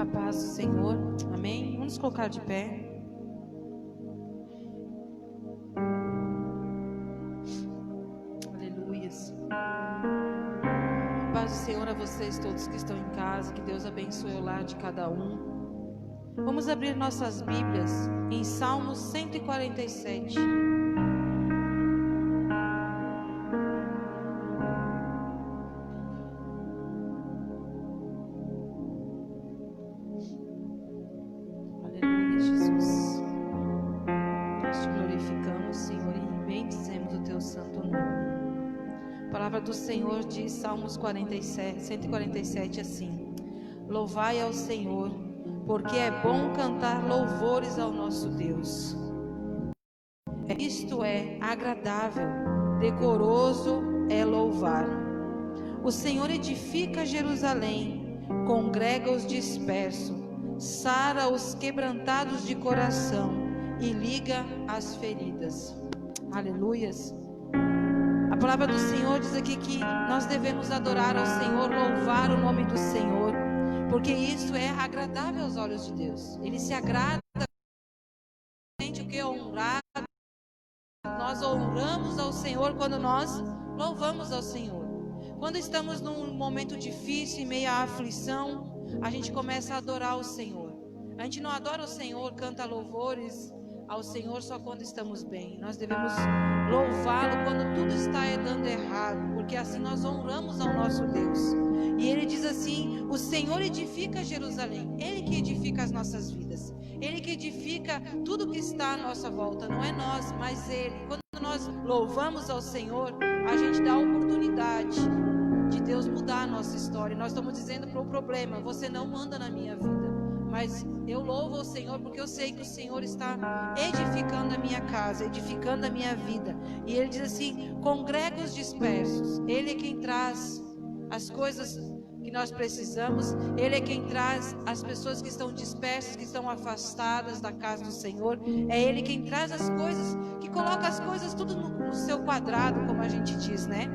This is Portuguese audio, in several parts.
A paz do Senhor, amém? Vamos nos colocar de pé. Aleluias. A paz do Senhor a vocês todos que estão em casa, que Deus abençoe o lar de cada um. Vamos abrir nossas Bíblias em Salmos 147. Do Senhor diz Salmos 147 assim: louvai ao Senhor, porque é bom cantar louvores ao nosso Deus. Isto é agradável, decoroso é louvar. O Senhor edifica Jerusalém, congrega os dispersos, sara os quebrantados de coração e liga as feridas. Aleluias. A palavra do Senhor diz aqui que nós devemos adorar ao Senhor, louvar o nome do Senhor, porque isso é agradável aos olhos de Deus. Ele se agrada, o que é honrado. Nós honramos ao Senhor quando nós louvamos ao Senhor. Quando estamos num momento difícil, em meio à aflição, a gente começa a adorar o Senhor. A gente não adora o Senhor, canta louvores ao Senhor só quando estamos bem. Nós devemos louvá-lo quando tudo está dando errado, porque assim nós honramos ao nosso Deus. E ele diz assim: o Senhor edifica Jerusalém. Ele que edifica as nossas vidas, Ele que edifica tudo que está à nossa volta. Não é nós, mas Ele. Quando nós louvamos ao Senhor, a gente dá a oportunidade de Deus mudar a nossa história. Nós estamos dizendo para o problema: você não manda na minha vida, mas eu louvo ao Senhor porque eu sei que o Senhor está edificando a minha casa, edificando a minha vida. E Ele diz assim: congrega os dispersos. Ele é quem traz as coisas que nós precisamos. Ele é quem traz as pessoas que estão dispersas, que estão afastadas da casa do Senhor. É Ele quem traz as coisas, que coloca as coisas tudo no seu quadrado, como a gente diz, né?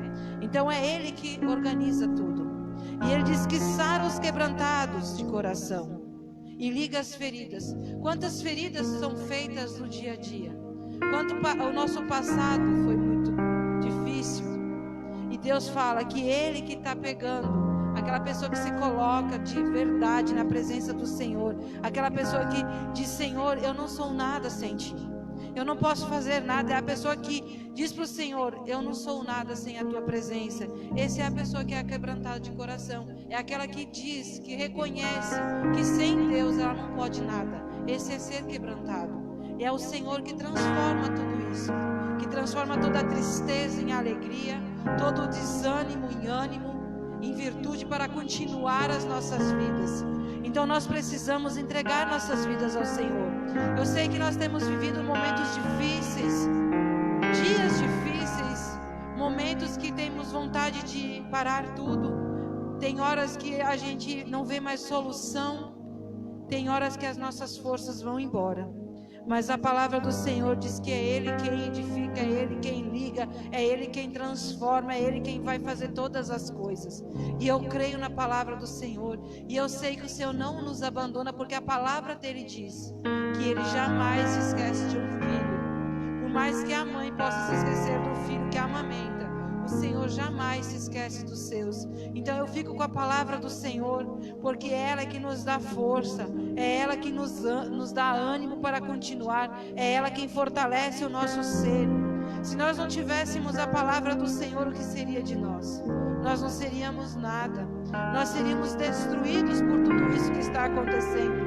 Então é Ele que organiza tudo. E Ele diz que sara os quebrantados de coração e liga as feridas. Quantas feridas são feitas no dia a dia? Quanto o nosso passado foi muito difícil. E Deus fala que Ele que está pegando aquela pessoa que se coloca de verdade na presença do Senhor, aquela pessoa que diz: Senhor, eu não sou nada sem Ti, eu não posso fazer nada. É a pessoa que diz para o Senhor: eu não sou nada sem a Tua presença. Essa é a pessoa que é quebrantada de coração. É aquela que diz, que reconhece que sem Deus ela não pode nada. Esse é ser quebrantado. E é o Senhor que transforma tudo isso, que transforma toda a tristeza em alegria, todo o desânimo em ânimo, em virtude, para continuar as nossas vidas. Então nós precisamos entregar nossas vidas ao Senhor. Eu sei que nós temos vivido momentos difíceis, dias difíceis, momentos que temos vontade de parar tudo. Tem horas que a gente não vê mais solução, tem horas que as nossas forças vão embora. Mas a palavra do Senhor diz que é Ele quem edifica, é Ele quem liga, é Ele quem transforma, é Ele quem vai fazer todas as coisas. E eu creio na palavra do Senhor, e eu sei que o Senhor não nos abandona, porque a palavra dele diz que Ele jamais se esquece de um filho. Por mais que a mãe possa se esquecer do filho que amamenta, o Senhor jamais se esquece dos seus. Então eu fico com a palavra do Senhor, porque é ela que nos dá força, é ela que nos dá ânimo para continuar, é ela quem fortalece o nosso ser. Se nós não tivéssemos a palavra do Senhor, o que seria de nós? Nós não seríamos nada, nós seríamos destruídos por tudo isso que está acontecendo.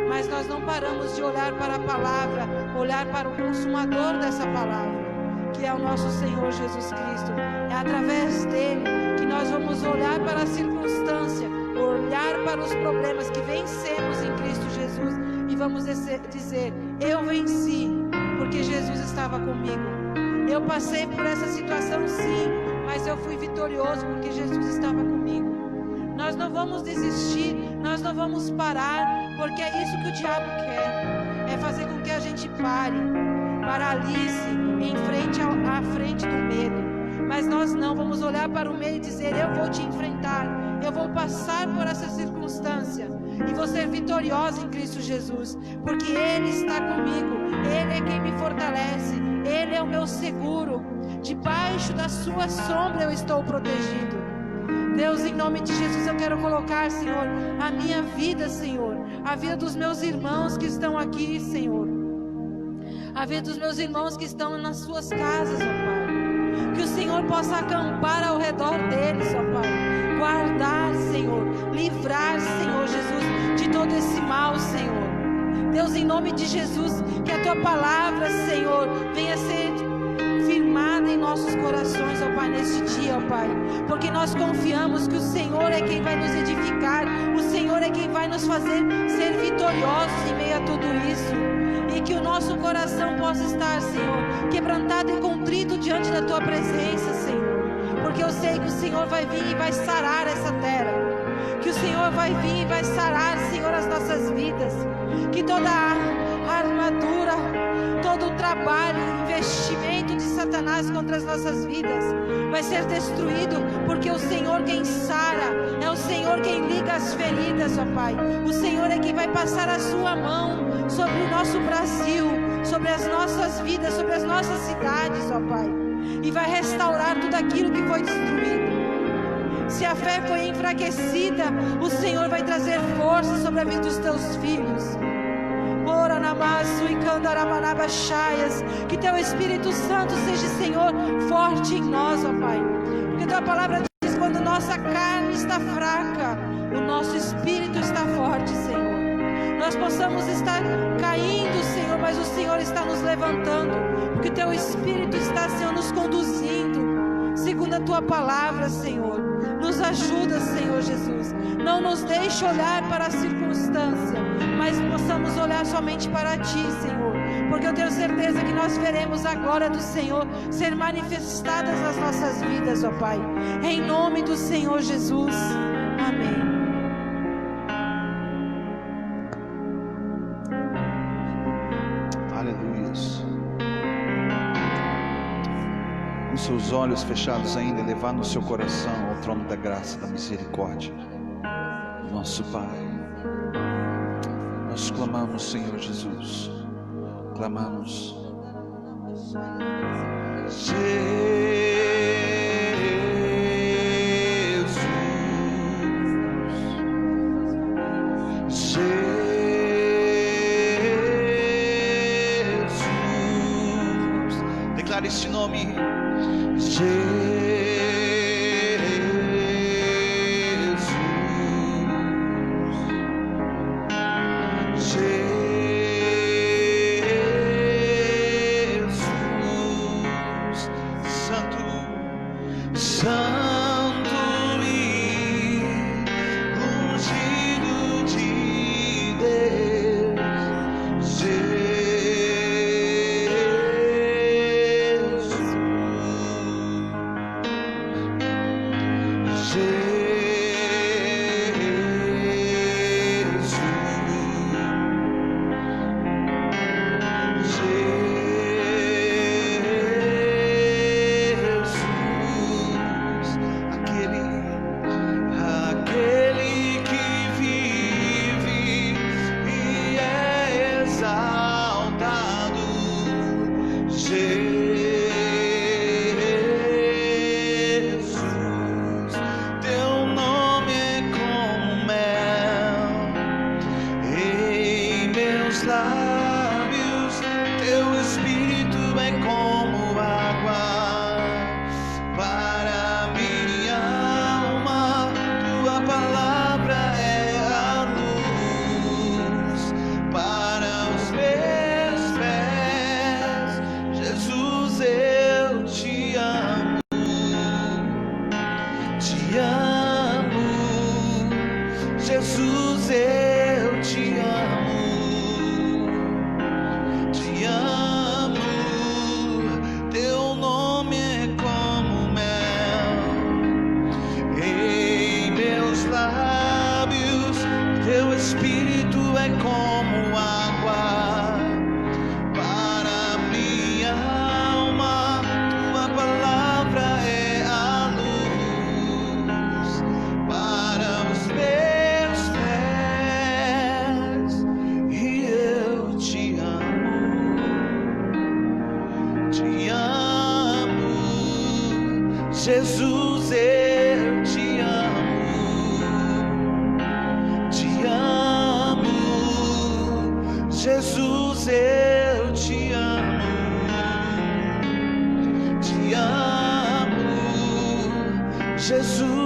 Mas nós não paramos de olhar para a palavra, olhar para o consumador dessa palavra, que é o nosso Senhor Jesus Cristo. É através dele que nós vamos olhar para a circunstância, olhar para os problemas que vencemos em Cristo Jesus e vamos dizer: eu venci porque Jesus estava comigo. Eu passei por essa situação, sim, mas eu fui vitorioso porque Jesus estava comigo. Nós não vamos desistir, nós não vamos parar, porque é isso que o diabo quer, é fazer com que a gente paralise à frente do medo. Mas nós não vamos olhar para o medo e dizer: eu vou te enfrentar, eu vou vou passar por essa circunstância e vou ser vitoriosa em Cristo Jesus, porque Ele está comigo, Ele é quem me fortalece, Ele é o meu seguro, debaixo da sua sombra eu estou protegido. Deus, em nome de Jesus, eu quero colocar, Senhor, a minha vida, Senhor, a vida dos meus irmãos que estão aqui, Senhor, a vida dos meus irmãos que estão nas suas casas, ó Pai, que o Senhor possa acampar ao redor deles, ó Pai, guardar, Senhor, livrar, Senhor Jesus, de todo esse mal, Senhor. Deus, em nome de Jesus, que a Tua palavra, Senhor, venha ser firmada em nossos corações, ó Pai, neste dia, ó Pai, porque nós confiamos que o Senhor é quem vai nos edificar, o Senhor é quem vai nos fazer ser vitoriosos em meio a tudo isso, e que o nosso coração possa estar, Senhor, quebrantado e contrito diante da Tua presença, Senhor, porque eu sei que o Senhor vai vir e vai sarar essa terra, que o Senhor vai vir e vai sarar, Senhor, as nossas vidas, que toda a armadura, todo o trabalho, investimento de Satanás contra as nossas vidas vai ser destruído, porque o Senhor quem sara, é o Senhor quem liga as feridas, ó Pai. O Senhor é quem vai passar a sua mão sobre o nosso Brasil, sobre as nossas vidas, sobre as nossas cidades, ó Pai, e vai restaurar tudo aquilo que foi destruído. Se a fé foi enfraquecida, o Senhor vai trazer força sobre a vida dos teus filhos. Ora namasu e candaramanabaxaias, que teu Espírito Santo seja, Senhor, forte em nós, ó Pai, porque tua palavra diz: quando nossa carne está fraca, o nosso espírito está forte, Senhor. Nós possamos estar caindo, Senhor, mas o Senhor está nos levantando, porque teu Espírito está, Senhor, nos conduzindo segundo a tua palavra, Senhor. Nos ajuda, Senhor Jesus, não nos deixe olhar para a circunstância, mas possamos olhar somente para Ti, Senhor, porque eu tenho certeza que nós veremos a glória do Senhor ser manifestadas nas nossas vidas, ó Pai, em nome do Senhor Jesus, amém. Aleluia. Com seus olhos fechados ainda, levar no seu coração ao trono da graça, da misericórdia, nosso Pai. Nós clamamos, Senhor Jesus, clamamos, Jesus, declare este nome, Para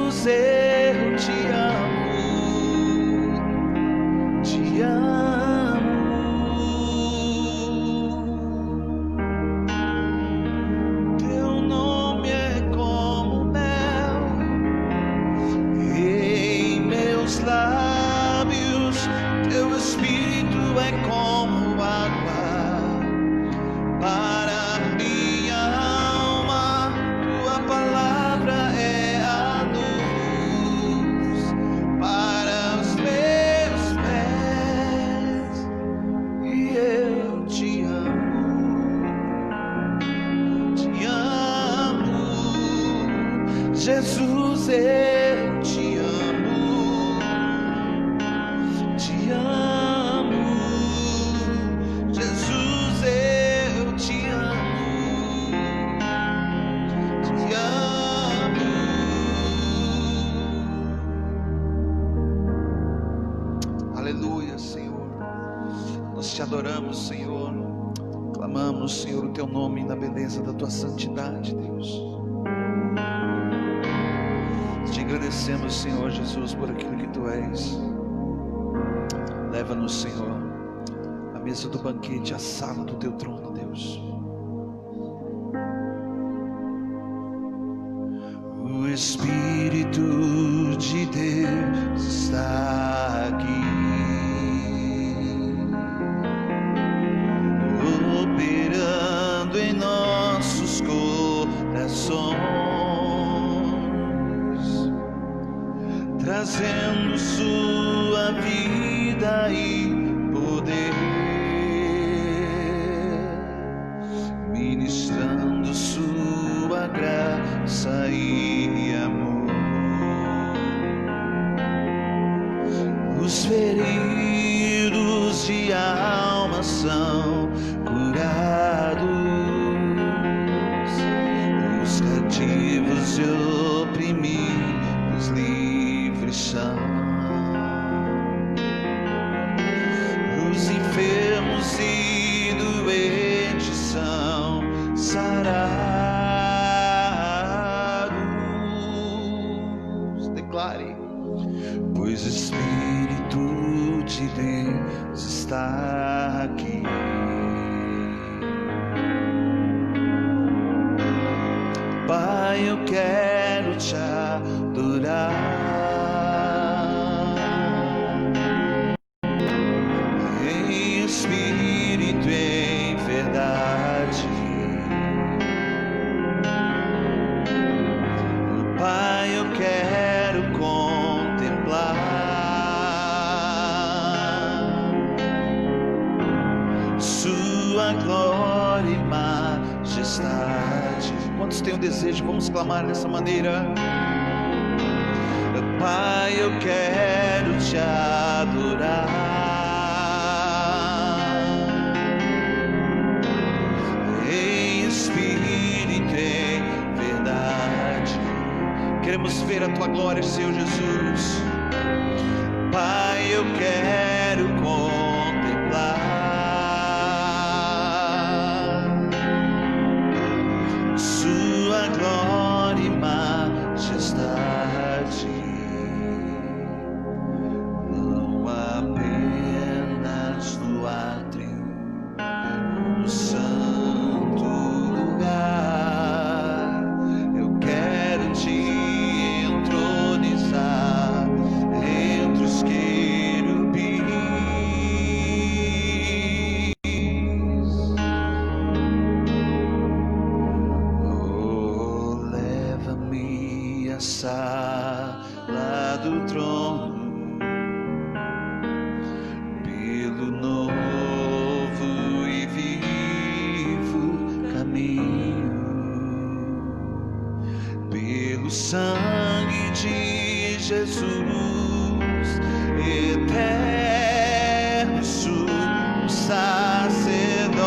Jesus, eu te amo, te amo. Teu nome é como mel em meus lábios, teu Espírito é como água para minha alma, tua palavra é a luz para os meus pés, e eu te amo, Jesus, eu te amo, te amo, Jesus, eu te amo, te amo. Aleluia, Senhor, nós te adoramos, Senhor, clamamos, Senhor, o teu nome na beleza da tua santidade, Deus. Te agradecemos, Senhor Jesus, por aquilo que tu és. Leva-nos, Senhor, à mesa do banquete, à sala do teu trono, Deus. O Espírito de Deus está aqui, operando em nossos corações, trazendo sua vida e poder, ministrando sua graça e amor. Os feridos de alma são curados, os cativos e oprimidos livres são, os enfermos e doentes são sarados. Declare: pois o Espírito de Deus está aqui. Pai, eu quero te adorar em espírito e em verdade. Pai, eu quero contemplar sua glória e majestade. Quantos têm o desejo? Vamos clamar dessa maneira. Pai, eu quero te adorar em espírito e em verdade. Queremos ver a tua glória, Senhor Jesus. Pai, eu quero contemplar sua glória e majestade, não apenas no átrio, no santo lugar. Eu quero te entronizar entre os querubins. Oh, leva-me à sala do trono, pelo novo e vivo caminho, pelo sangue de Jesus, eterno sumo sacerdote.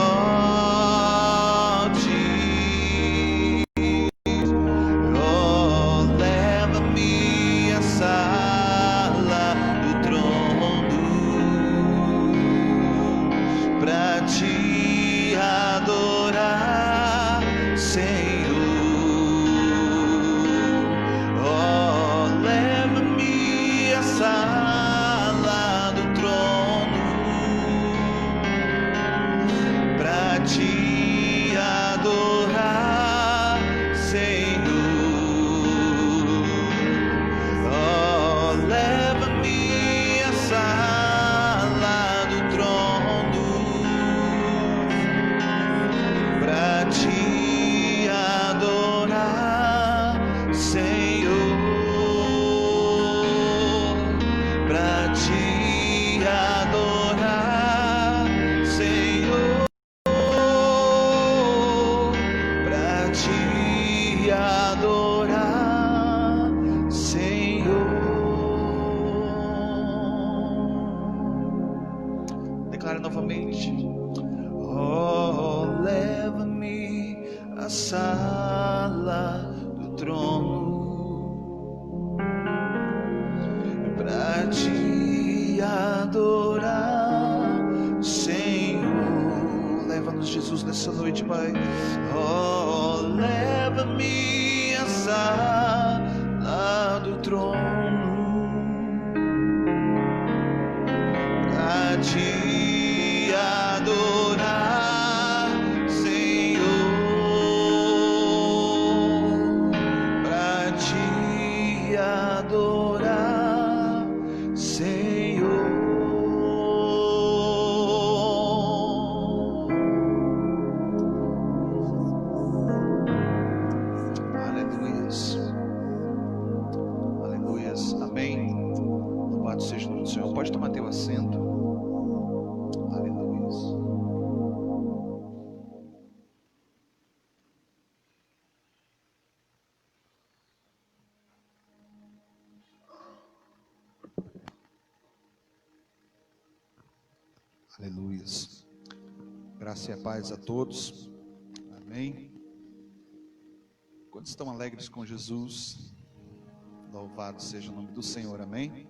Oh, leva-me à sala do trono pra te adorar, Senhor. Oh, pra te adorar, Senhor. Leva-nos, Jesus, nessa noite, Pai. Oh, leva-me a sala do trono pra te adorar, Senhor, pra te adorar, Senhor. Aleluias, aleluias, amém. Louvado seja o nome do Senhor. Pode tomar teu assento. Aleluias. Aleluias. Graça e a paz a todos. Amém. Quantos estão alegres com Jesus? Louvado seja o nome do Senhor. Amém.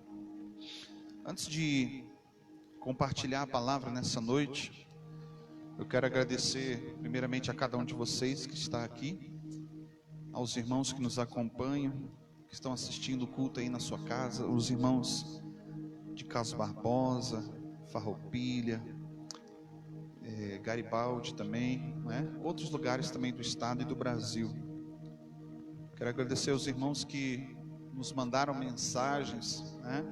Antes de compartilhar a palavra nessa noite, eu quero agradecer primeiramente a cada um de vocês que está aqui, aos irmãos que nos acompanham, que estão assistindo o culto aí na sua casa, os irmãos de Carlos Barbosa, Farroupilha, Garibaldi também, né? Outros lugares também do estado e do Brasil. Quero agradecer aos irmãos que nos mandaram mensagens, né?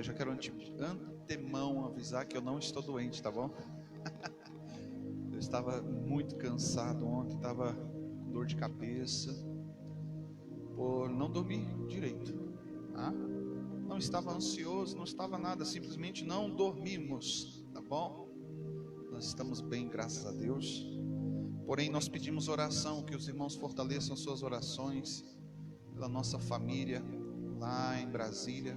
Já quero antemão avisar que eu não estou doente, tá bom? Eu estava muito cansado ontem, estava com dor de cabeça, por não dormir direito, tá? Não estava ansioso, não estava nada, simplesmente não dormimos, tá bom? Nós estamos bem, graças a Deus. Porém, nós pedimos oração, que os irmãos fortaleçam suas orações pela nossa família lá em Brasília.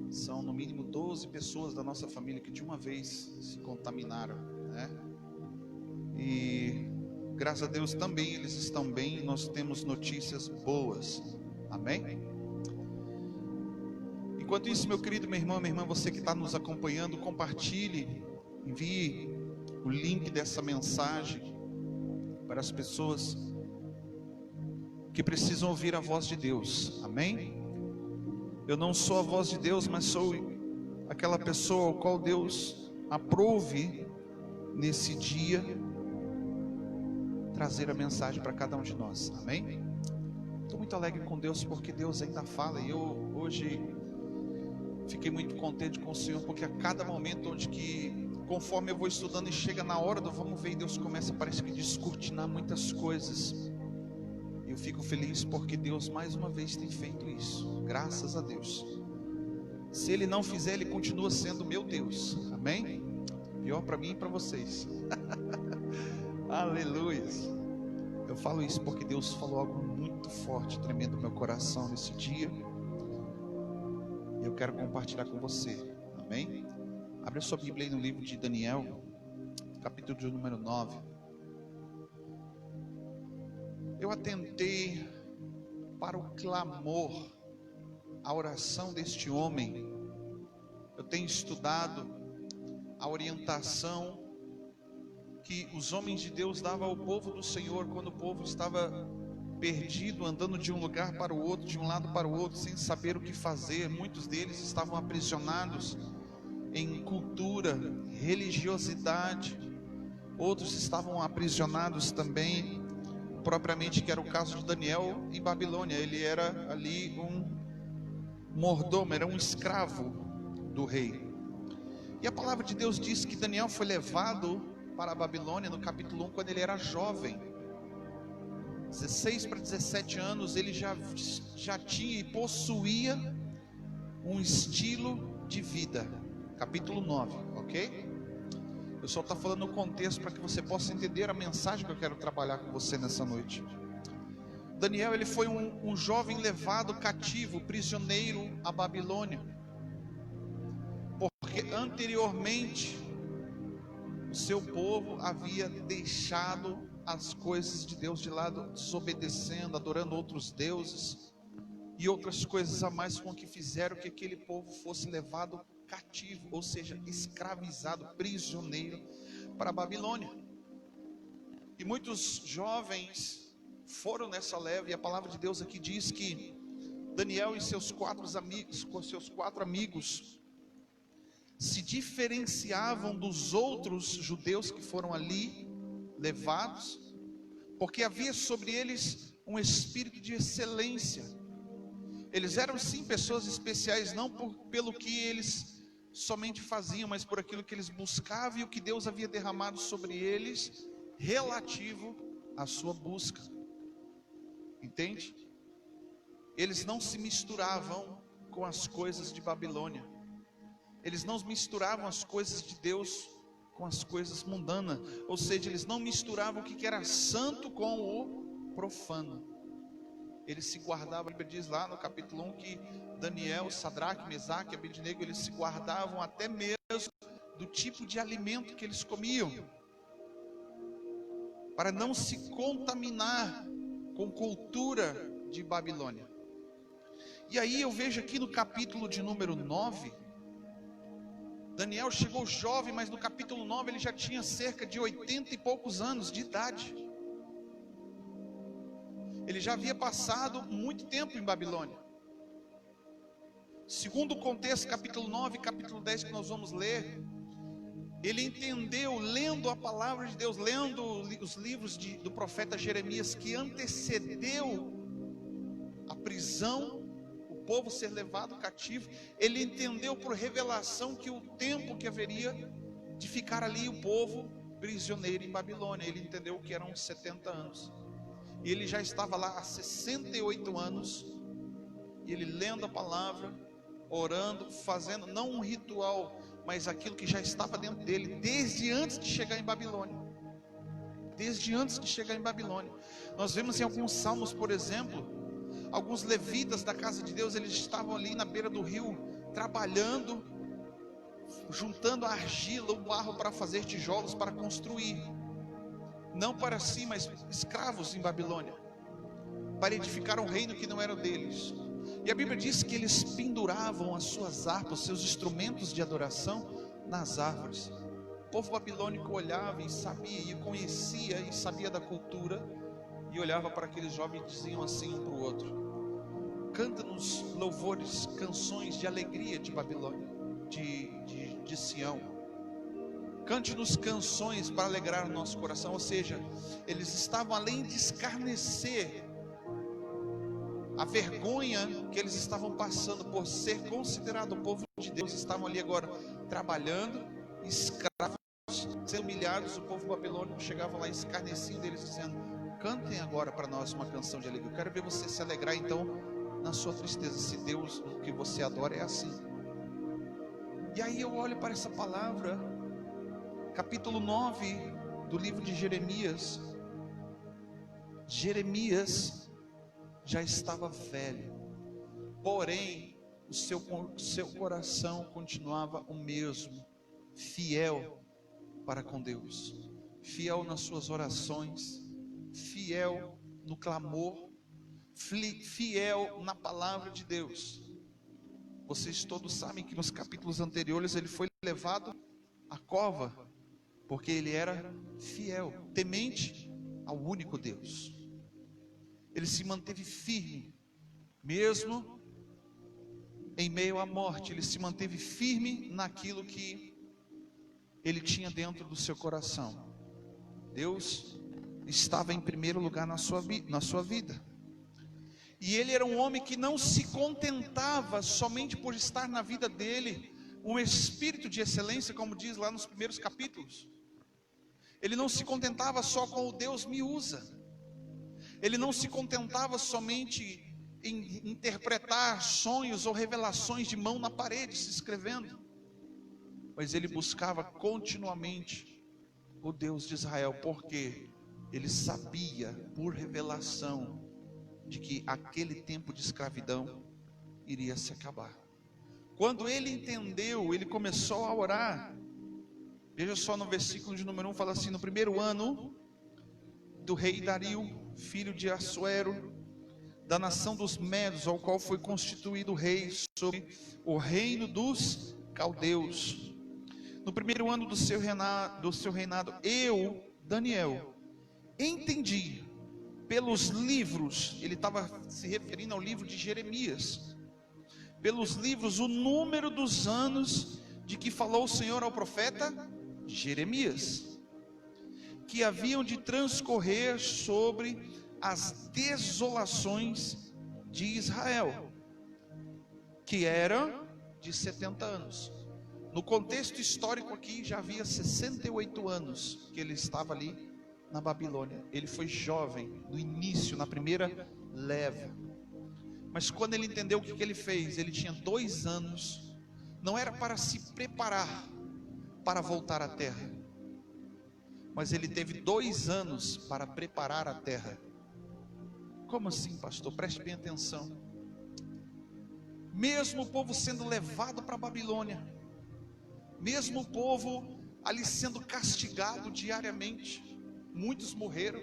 São no mínimo 12 pessoas da nossa família que de uma vez se contaminaram, né? E graças a Deus também eles estão bem. Nós temos notícias boas, amém? Enquanto isso, meu querido, meu irmão, minha irmã, você que está nos acompanhando, compartilhe, envie o link dessa mensagem para as pessoas que precisam ouvir a voz de Deus, amém? Eu não sou a voz de Deus, mas sou aquela pessoa ao qual Deus aprove nesse dia trazer a mensagem para cada um de nós, amém? Estou muito alegre com Deus porque Deus ainda fala, e eu hoje fiquei muito contente com o Senhor, porque a cada momento onde que, conforme eu vou estudando e chega na hora do vamos ver, Deus começa, parece que descortinar muitas coisas. Eu fico feliz porque Deus mais uma vez tem feito isso, graças a Deus. Se Ele não fizer, Ele continua sendo meu Deus, amém? Pior para mim e para vocês. Aleluia. Eu falo isso porque Deus falou algo muito forte, tremendo no meu coração nesse dia. E eu quero compartilhar com você, amém? Abre a sua Bíblia aí no livro de Daniel, capítulo de número 9. Eu atentei para o clamor, a oração deste homem. Eu tenho estudado a orientação que os homens de Deus davam ao povo do Senhor, quando o povo estava perdido, andando de um lugar para o outro, de um lado para o outro, sem saber o que fazer. Muitos deles estavam aprisionados em cultura, religiosidade. Outros estavam aprisionados também, propriamente, que era o caso de Daniel em Babilônia. Ele era ali um mordomo, era um escravo do rei. E a palavra de Deus diz que Daniel foi levado para a Babilônia no capítulo 1 quando ele era jovem, 16 para 17 anos. Ele já tinha e possuía um estilo de vida. Capítulo 9, ok? Eu só estou falando o contexto para que você possa entender a mensagem que eu quero trabalhar com você nessa noite. Daniel, ele foi um jovem levado cativo, prisioneiro à Babilônia, porque anteriormente o seu povo havia deixado as coisas de Deus de lado, desobedecendo, adorando outros deuses. e outras coisas a mais com que fizeram que aquele povo fosse levado cativo, ou seja, escravizado, prisioneiro para a Babilônia. E muitos jovens foram nessa leva, e a palavra de Deus aqui diz que Daniel e seus quatro amigos se diferenciavam dos outros judeus que foram ali levados, porque havia sobre eles um espírito de excelência. Eles eram sim pessoas especiais, não pelo que eles somente faziam, mas por aquilo que eles buscavam e o que Deus havia derramado sobre eles relativo à sua busca. Entende? Eles não se misturavam com as coisas de Babilônia. Eles não misturavam as coisas de Deus com as coisas mundanas. Ou seja, eles não misturavam o que era santo com o profano. Eles se guardavam, a Bíblia diz lá no capítulo 1 que Daniel, Sadraque, Mesaque e Abednego, eles se guardavam até mesmo do tipo de alimento que eles comiam, para não se contaminar com cultura de Babilônia. E aí eu vejo aqui no capítulo de número 9, Daniel chegou jovem, mas no capítulo 9 ele já tinha cerca de 80 e poucos anos de idade. Ele já havia passado muito tempo em Babilônia. Segundo o contexto, capítulo 9 e capítulo 10 que nós vamos ler, ele entendeu, lendo a palavra de Deus, lendo os livros do profeta Jeremias, que antecedeu a prisão, o povo ser levado cativo. Ele entendeu por revelação que o tempo que haveria de ficar ali o povo prisioneiro em Babilônia, ele entendeu que eram 70 anos. E ele já estava lá há 68 anos, e ele lendo a palavra, orando, fazendo não um ritual, mas aquilo que já estava dentro dele, desde antes de chegar em Babilônia. Desde antes de chegar em Babilônia. Nós vemos em alguns salmos, por exemplo, alguns levitas da casa de Deus, eles estavam ali na beira do rio, trabalhando, juntando a argila, o barro para fazer tijolos, para construir. Não para si, mas escravos em Babilônia, para edificar um reino que não era deles. E a Bíblia diz que eles penduravam as suas harpas, seus instrumentos de adoração nas árvores. O povo babilônico olhava e sabia, e conhecia e sabia da cultura, e olhava para aqueles jovens e diziam assim um para o outro: canta-nos louvores, canções de alegria de Babilônia, de Sião. Cante-nos canções para alegrar o nosso coração. Ou seja, eles estavam, além de escarnecer a vergonha que eles estavam passando por ser considerado o povo de Deus, estavam ali agora trabalhando, escravos, sendo humilhados. O povo babilônico chegava lá escarnecindo deles, dizendo: cantem agora para nós uma canção de alegria. Eu quero ver você se alegrar então na sua tristeza, se Deus, o que você adora é assim. E aí eu olho para essa palavra, capítulo 9 do livro de Jeremias. Jeremias já estava velho, porém o seu coração continuava o mesmo, fiel para com Deus, fiel nas suas orações, fiel no clamor, fiel na palavra de Deus. Vocês todos sabem que nos capítulos anteriores ele foi levado à cova, porque ele era fiel, temente ao único Deus. Ele se manteve firme, mesmo em meio à morte. Ele se manteve firme naquilo que ele tinha dentro do seu coração. Deus estava em primeiro lugar na sua vida. E ele era um homem que não se contentava somente por estar na vida dele um espírito de excelência, como diz lá nos primeiros capítulos. Ele não se contentava só com o Deus me usa. Ele não se contentava somente em interpretar sonhos ou revelações de mão na parede, se escrevendo, mas ele buscava continuamente o Deus de Israel, porque ele sabia por revelação de que aquele tempo de escravidão iria se acabar. Quando ele entendeu, ele começou a orar. Veja só no versículo de número 1, fala assim: no primeiro ano do rei Dario, filho de Assuero, da nação dos Medos, ao qual foi constituído rei sobre o reino dos caldeus. No primeiro ano do seu reinado, eu, Daniel, entendi pelos livros, ele estava se referindo ao livro de Jeremias, pelos livros, o número dos anos de que falou o Senhor ao profeta Jeremias, que haviam de transcorrer sobre as desolações de Israel, que eram de 70 anos. No contexto histórico aqui, já havia 68 anos que ele estava ali na Babilônia. Ele foi jovem no início, na primeira leva. Mas quando ele entendeu o que ele fez, ele tinha 2 anos. Não era para se preparar para voltar à terra, mas ele teve 2 anos para preparar a terra. Como assim, pastor? Preste bem atenção. Mesmo o povo sendo levado para a Babilônia, mesmo o povo ali sendo castigado diariamente, muitos morreram.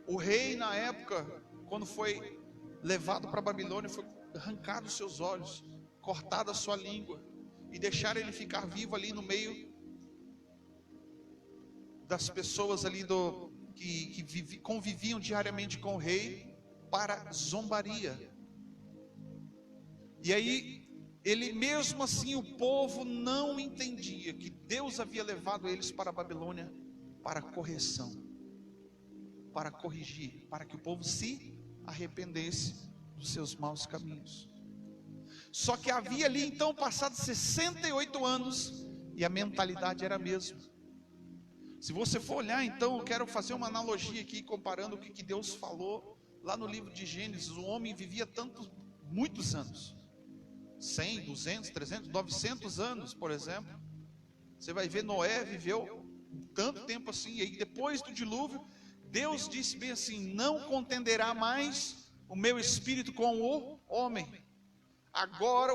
O rei, na época, quando foi levado para a Babilônia, foi arrancado os seus olhos, cortada a sua língua, e deixaram ele ficar vivo ali no meio das pessoas ali que conviviam diariamente com o rei, para zombaria. E aí, ele mesmo assim, o povo não entendia que Deus havia levado eles para a Babilônia para correção, para corrigir, para que o povo se arrependesse dos seus maus caminhos. Só que havia ali então passado 68 anos e a mentalidade era a mesma. Se você for olhar, então, eu quero fazer uma analogia aqui, comparando o que Deus falou lá no livro de Gênesis. O homem vivia muitos anos, 100, 200, 300, 900 anos, por exemplo. Você vai ver, Noé viveu tanto tempo assim, e aí depois do dilúvio, Deus disse bem assim: não contenderá mais o meu espírito com o homem. Agora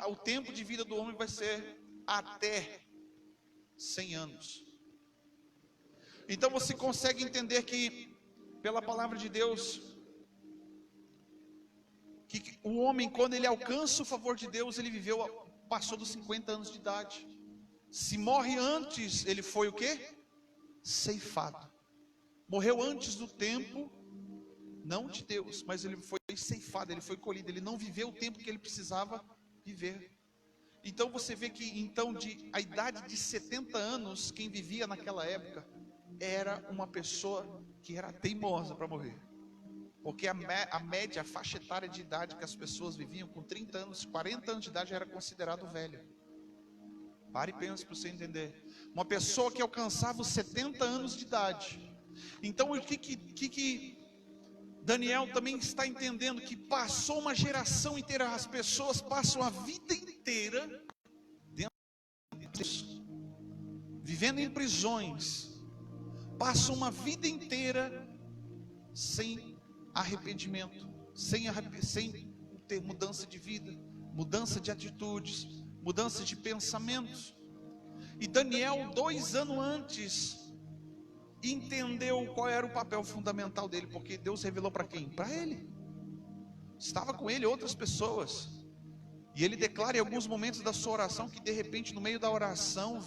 o tempo de vida do homem vai ser até 100 anos. Então você consegue entender que, pela palavra de Deus, que o homem, quando ele alcança o favor de Deus, ele passou dos 50 anos de idade. Se morre antes, ele foi o quê? Ceifado. Morreu antes do tempo, não de Deus, mas ele foi ceifado, ele foi colhido, ele não viveu o tempo que ele precisava viver. Então você vê que a idade de 70 anos, quem vivia naquela época, era uma pessoa que era teimosa para morrer. Porque a média, a faixa etária de idade que as pessoas viviam, com 30 anos, 40 anos de idade, já era considerado velho. Pare e pense para você entender. Uma pessoa que alcançava os 70 anos de idade. Então o que Daniel também está entendendo? Que passou uma geração inteira, as pessoas passam a vida inteira vivendo em prisões, passam uma vida inteira sem arrependimento, sem ter mudança de vida, mudança de atitudes, mudança de pensamentos. E Daniel, 2 anos antes, entendeu qual era o papel fundamental dele, porque Deus revelou para quem? Para ele. Estava com ele outras pessoas, e ele declara em alguns momentos da sua oração que de repente, no meio da oração,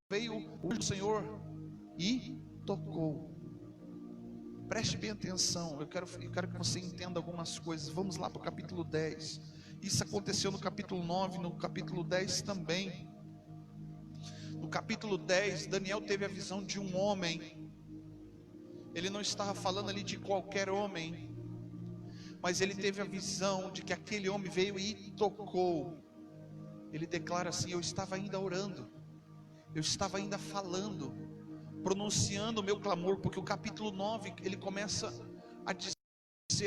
veio o Senhor e tocou. Preste bem atenção, eu quero que você entenda algumas coisas. Vamos lá para o capítulo 10. Isso aconteceu no capítulo 9, no capítulo 10 também. No capítulo 10, Daniel teve a visão de um homem. Ele não estava falando ali de qualquer homem, mas ele teve a visão de que aquele homem veio e tocou. Ele declara assim: eu estava ainda orando, eu estava ainda falando, pronunciando o meu clamor, porque o capítulo 9, ele começa a dizer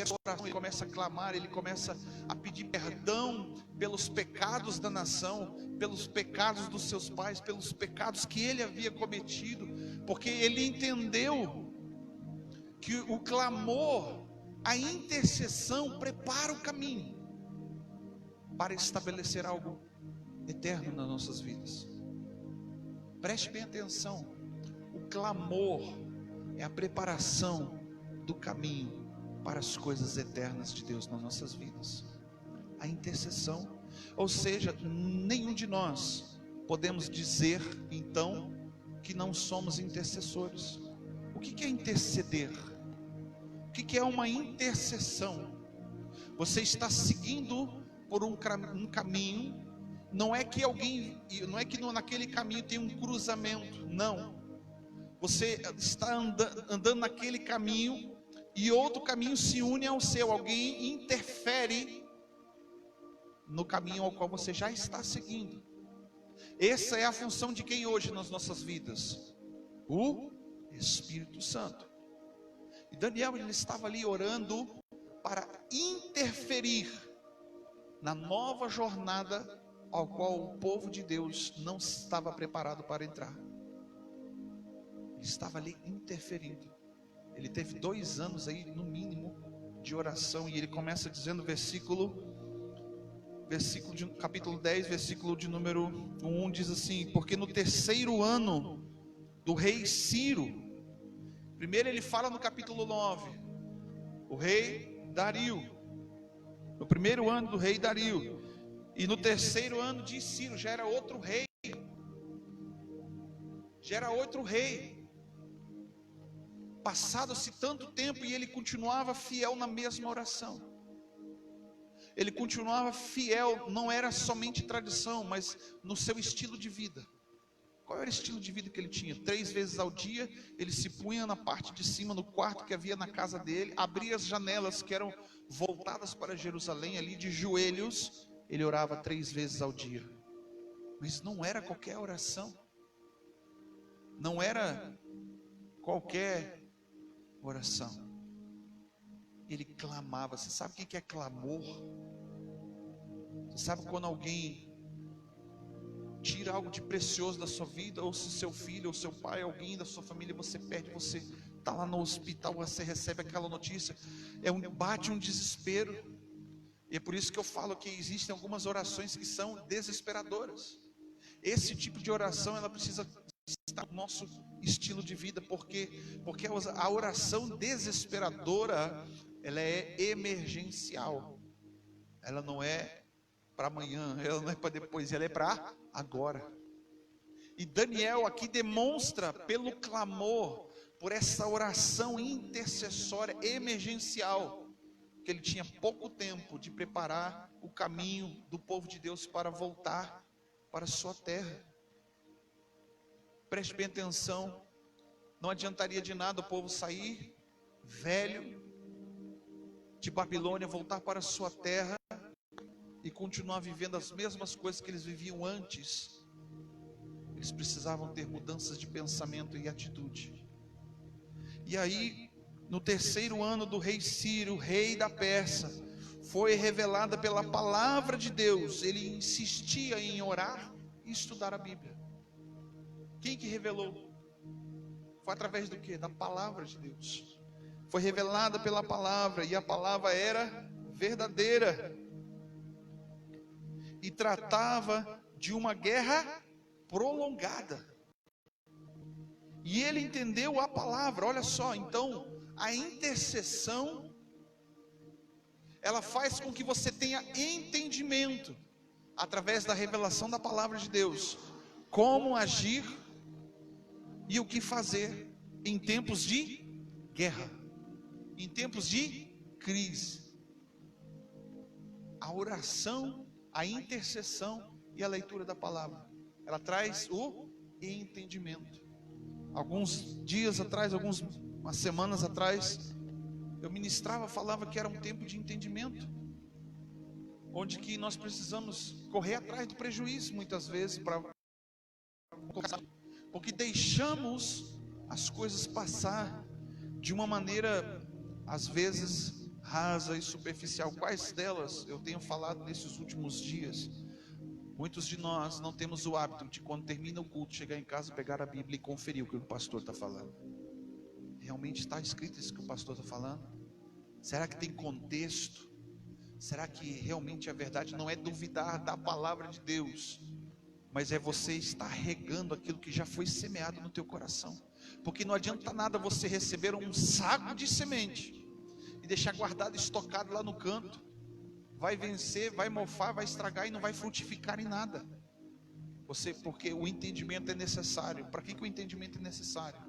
a oração, ele começa a clamar, ele começa a pedir perdão pelos pecados da nação, pelos pecados dos seus pais, pelos pecados que ele havia cometido, porque ele entendeu que o clamor, a intercessão prepara o caminho para estabelecer algo eterno nas nossas vidas. Preste bem atenção, o clamor é a preparação do caminho para as coisas eternas de Deus nas nossas vidas. A intercessão. Ou seja, nenhum de nós podemos dizer então que não somos intercessores. O que é interceder? O que é uma intercessão? Você está seguindo por um caminho. Não é que naquele caminho tem um cruzamento. Não. Você está andando naquele caminho e outro caminho se une ao seu. Alguém interfere no caminho ao qual você já está seguindo. Essa é a função de quem hoje nas nossas vidas? O Espírito Santo. E Daniel, ele estava ali orando para interferir na nova jornada ao qual o povo de Deus não estava preparado para entrar. Ele estava ali interferindo. Ele teve 2 anos aí, no mínimo, de oração, e ele começa dizendo, capítulo 10, versículo de número 1, diz assim: porque no 3º ano do rei Ciro, primeiro ele fala no capítulo 9, o rei Dario, no 1º ano do rei Dario, e no 3º ano de Ciro, já era outro rei, passado-se tanto tempo e ele continuava fiel na mesma oração. Ele continuava fiel, não era somente tradição, mas no seu estilo de vida. Qual era o estilo de vida que ele tinha? 3 vezes ao dia, ele se punha na parte de cima, no quarto que havia na casa dele, abria as janelas que eram voltadas para Jerusalém, ali de joelhos, ele orava 3 vezes ao dia. Mas não era qualquer oração, não era qualquer oração. Ele clamava. Você sabe o que é clamor? Você sabe quando alguém tira algo de precioso da sua vida, ou se seu filho, ou seu pai, alguém da sua família você perde, você está lá no hospital, você recebe aquela notícia, bate um desespero. E é por isso que eu falo que existem algumas orações que são desesperadoras. Esse tipo de oração, ela precisa estar no nosso estilo de vida, porque a oração desesperadora, ela é emergencial. Ela não é para amanhã, ela não é para depois, ela é para agora. E Daniel aqui demonstra pelo clamor, por essa oração intercessória emergencial, que ele tinha pouco tempo de preparar o caminho do povo de Deus para voltar para a sua terra. Preste bem atenção, não adiantaria de nada o povo sair velho de Babilônia, voltar para a sua terra e continuar vivendo as mesmas coisas que eles viviam antes. Eles precisavam ter mudanças de pensamento e atitude. E aí, no 3º ano do rei Ciro, rei da Pérsia, foi revelada pela palavra de Deus. Ele insistia em orar e estudar a Bíblia. Quem que revelou? Foi através do quê? Da palavra de Deus. Foi revelada pela palavra, e a palavra era verdadeira. E tratava de uma guerra prolongada. E ele entendeu a palavra. Olha só, então, a intercessão, ela faz com que você tenha entendimento, através da revelação da palavra de Deus, como agir e o que fazer em tempos de guerra, em tempos de crise. A oração, a intercessão e a leitura da palavra, ela traz o entendimento. Alguns dias atrás, algumas semanas atrás, eu ministrava, falava que era um tempo de entendimento, onde que nós precisamos correr atrás do prejuízo muitas vezes, porque deixamos as coisas passar de uma maneira às vezes rasa e superficial. Quais delas eu tenho falado nesses últimos dias? Muitos de nós não temos o hábito de, quando termina o culto, chegar em casa, pegar a Bíblia e conferir o que o pastor está falando. Realmente está escrito isso que o pastor está falando? Será que tem contexto? Será que realmente a verdade não é duvidar da palavra de Deus, mas é você estar regando aquilo que já foi semeado no teu coração? Porque não adianta nada você receber um saco de semente e deixar guardado, estocado lá no canto, vai vencer, vai mofar, vai estragar e não vai frutificar em nada. Porque o entendimento é necessário. Para que o entendimento é necessário?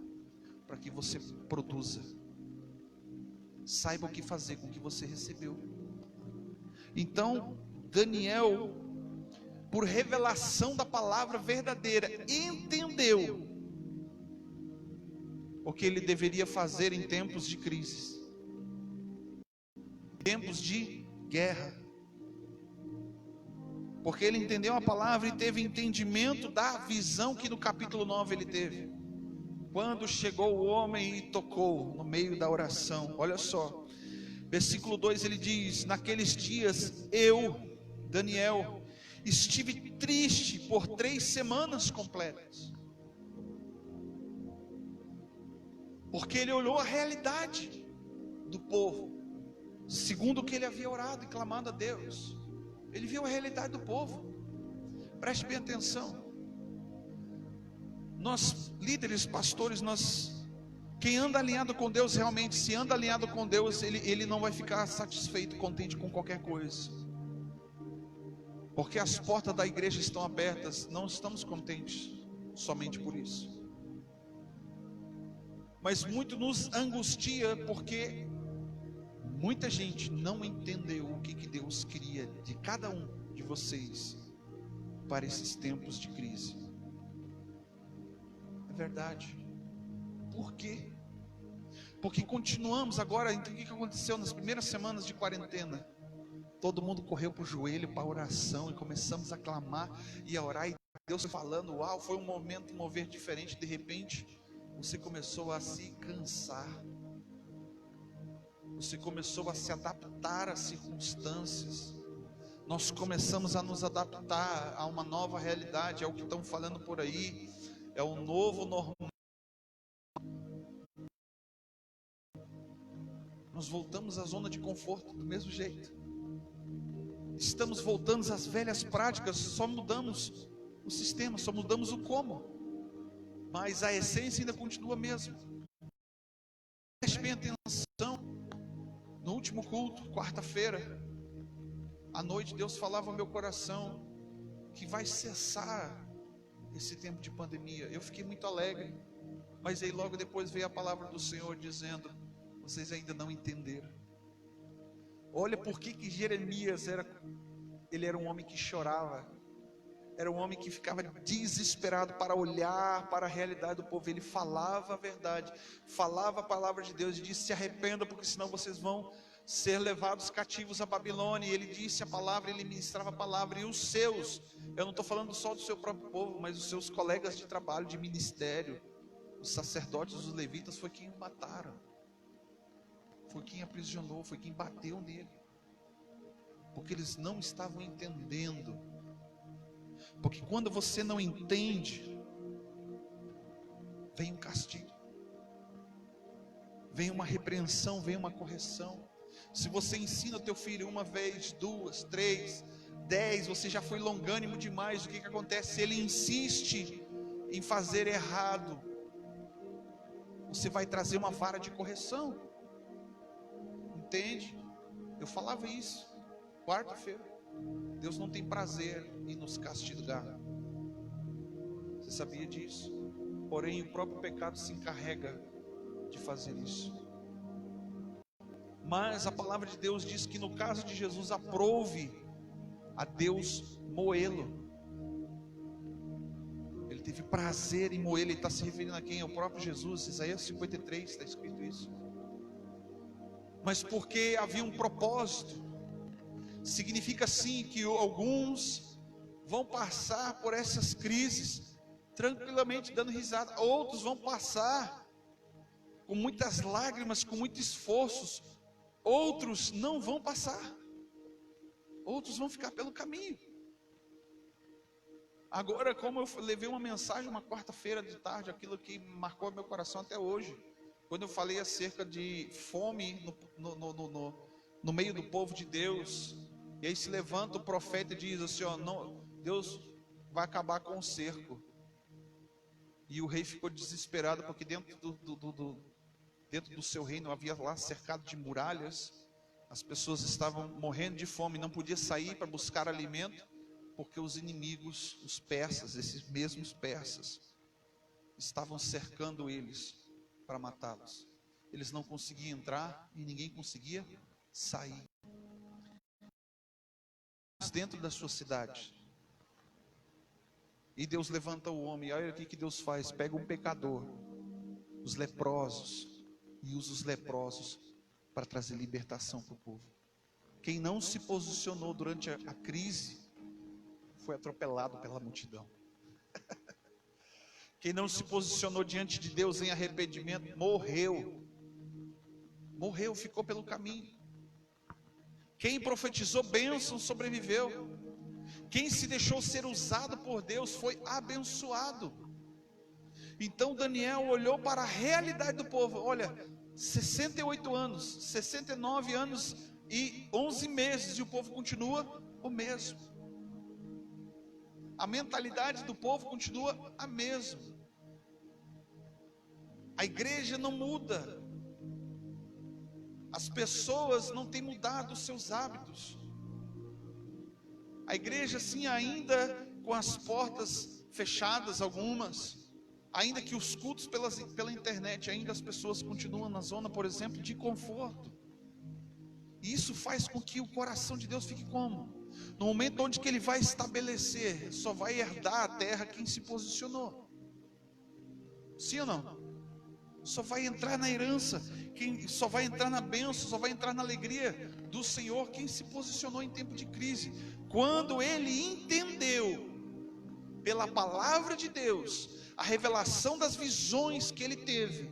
Para que você produza. Saiba o que fazer com o que você recebeu. Então, Daniel, por revelação da palavra verdadeira, entendeu o que ele deveria fazer em tempos de crise, tempos de guerra, porque ele entendeu a palavra e teve entendimento da visão que no capítulo 9 ele teve, quando chegou o homem e tocou no meio da oração. Olha só, versículo 2 ele diz: naqueles dias eu, Daniel, estive triste por 3 semanas completas, porque ele olhou a realidade do povo, segundo o que ele havia orado e clamado a Deus. Ele viu a realidade do povo. Preste bem atenção. Nós, líderes, pastores, quem anda alinhado com Deus, realmente, se anda alinhado com Deus, ele não vai ficar satisfeito, contente com qualquer coisa, porque as portas da igreja estão abertas. Não estamos contentes somente por isso, mas muito nos angustia, porque muita gente não entendeu o que Deus queria de cada um de vocês para esses tempos de crise. É verdade. Por quê? Porque continuamos agora. Então, o que aconteceu nas primeiras semanas de quarentena? Todo mundo correu para o joelho, para a oração, e começamos a clamar e a orar, e Deus falando. Uau, foi um momento, um mover diferente. De repente, você começou a se cansar, você começou a se adaptar às circunstâncias. Nós começamos a nos adaptar a uma nova realidade. É o que estão falando por aí, é o novo normal. Nós voltamos à zona de conforto do mesmo jeito. Estamos voltando às velhas práticas, só mudamos o sistema, só mudamos o como, mas a essência ainda continua a mesma. Preste bem atenção. No último culto, quarta-feira à noite, Deus falava ao meu coração que vai cessar esse tempo de pandemia. Eu fiquei muito alegre, mas aí logo depois veio a palavra do Senhor dizendo: vocês ainda não entenderam. Olha por que Jeremias ele era um homem que chorava, era um homem que ficava desesperado para olhar para a realidade do povo. Ele falava a verdade, falava a palavra de Deus e disse: se arrependam, porque senão vocês vão ser levados cativos à Babilônia. E ele disse a palavra, ele ministrava a palavra, e os seus, eu não estou falando só do seu próprio povo, mas os seus colegas de trabalho, de ministério, os sacerdotes, os levitas, foi quem o mataram, foi quem aprisionou, foi quem bateu nele, porque eles não estavam entendendo. Porque quando você não entende, vem um castigo, vem uma repreensão, vem uma correção. Se você ensina o teu filho uma vez, 2, 3, 10, você já foi longânimo demais. O que acontece? Se ele insiste em fazer errado, você vai trazer uma vara de correção. Entende? Eu falava isso quarta-feira. Deus não tem prazer em nos castigar. Você sabia disso? Porém, o próprio pecado se encarrega de fazer isso. Mas a palavra de Deus diz que no caso de Jesus, aprove a Deus moê-lo. Ele teve prazer em moê-lo. Ele está se referindo a quem? Ao próprio Jesus. Isaías 53 está escrito isso. Mas porque havia um propósito. Significa sim que alguns vão passar por essas crises tranquilamente dando risada, outros vão passar com muitas lágrimas, com muitos esforços, outros não vão passar, outros vão ficar pelo caminho. Agora, como eu levei uma mensagem uma quarta-feira de tarde, aquilo que marcou meu coração até hoje, quando eu falei acerca de fome no meio do povo de Deus. E aí se levanta o profeta e diz assim: ó, não, Deus vai acabar com o cerco. E o rei ficou desesperado, porque dentro dentro do seu reino havia lá cercado de muralhas. As pessoas estavam morrendo de fome, não podia sair para buscar alimento, porque os inimigos, os persas, esses mesmos persas, estavam cercando eles para matá-los. Eles não conseguiam entrar e ninguém conseguia sair. Dentro da sua cidade. E Deus levanta o homem. E olha o que Deus faz: pega um pecador, os leprosos, e usa os leprosos para trazer libertação para o povo. Quem não se posicionou durante a crise foi atropelado pela multidão. Quem não se posicionou diante de Deus em arrependimento morreu, ficou pelo caminho. Quem profetizou bênção sobreviveu. Quem se deixou ser usado por Deus foi abençoado. Então Daniel olhou para a realidade do povo. Olha, 68 anos, 69 anos e 11 meses, e o povo continua o mesmo. A mentalidade do povo continua a mesma. A igreja não muda. As pessoas não têm mudado os seus hábitos. A igreja sim, ainda com as portas fechadas, algumas, ainda que os cultos pela internet, ainda as pessoas continuam na zona, por exemplo, de conforto. E isso faz com que o coração de Deus fique como? No momento onde que Ele vai estabelecer, só vai herdar a terra quem se posicionou. Sim ou não? Só vai entrar na herança, quem só vai entrar na bênção, só vai entrar na alegria do Senhor quem se posicionou em tempo de crise. Quando ele entendeu, pela palavra de Deus, a revelação das visões que ele teve,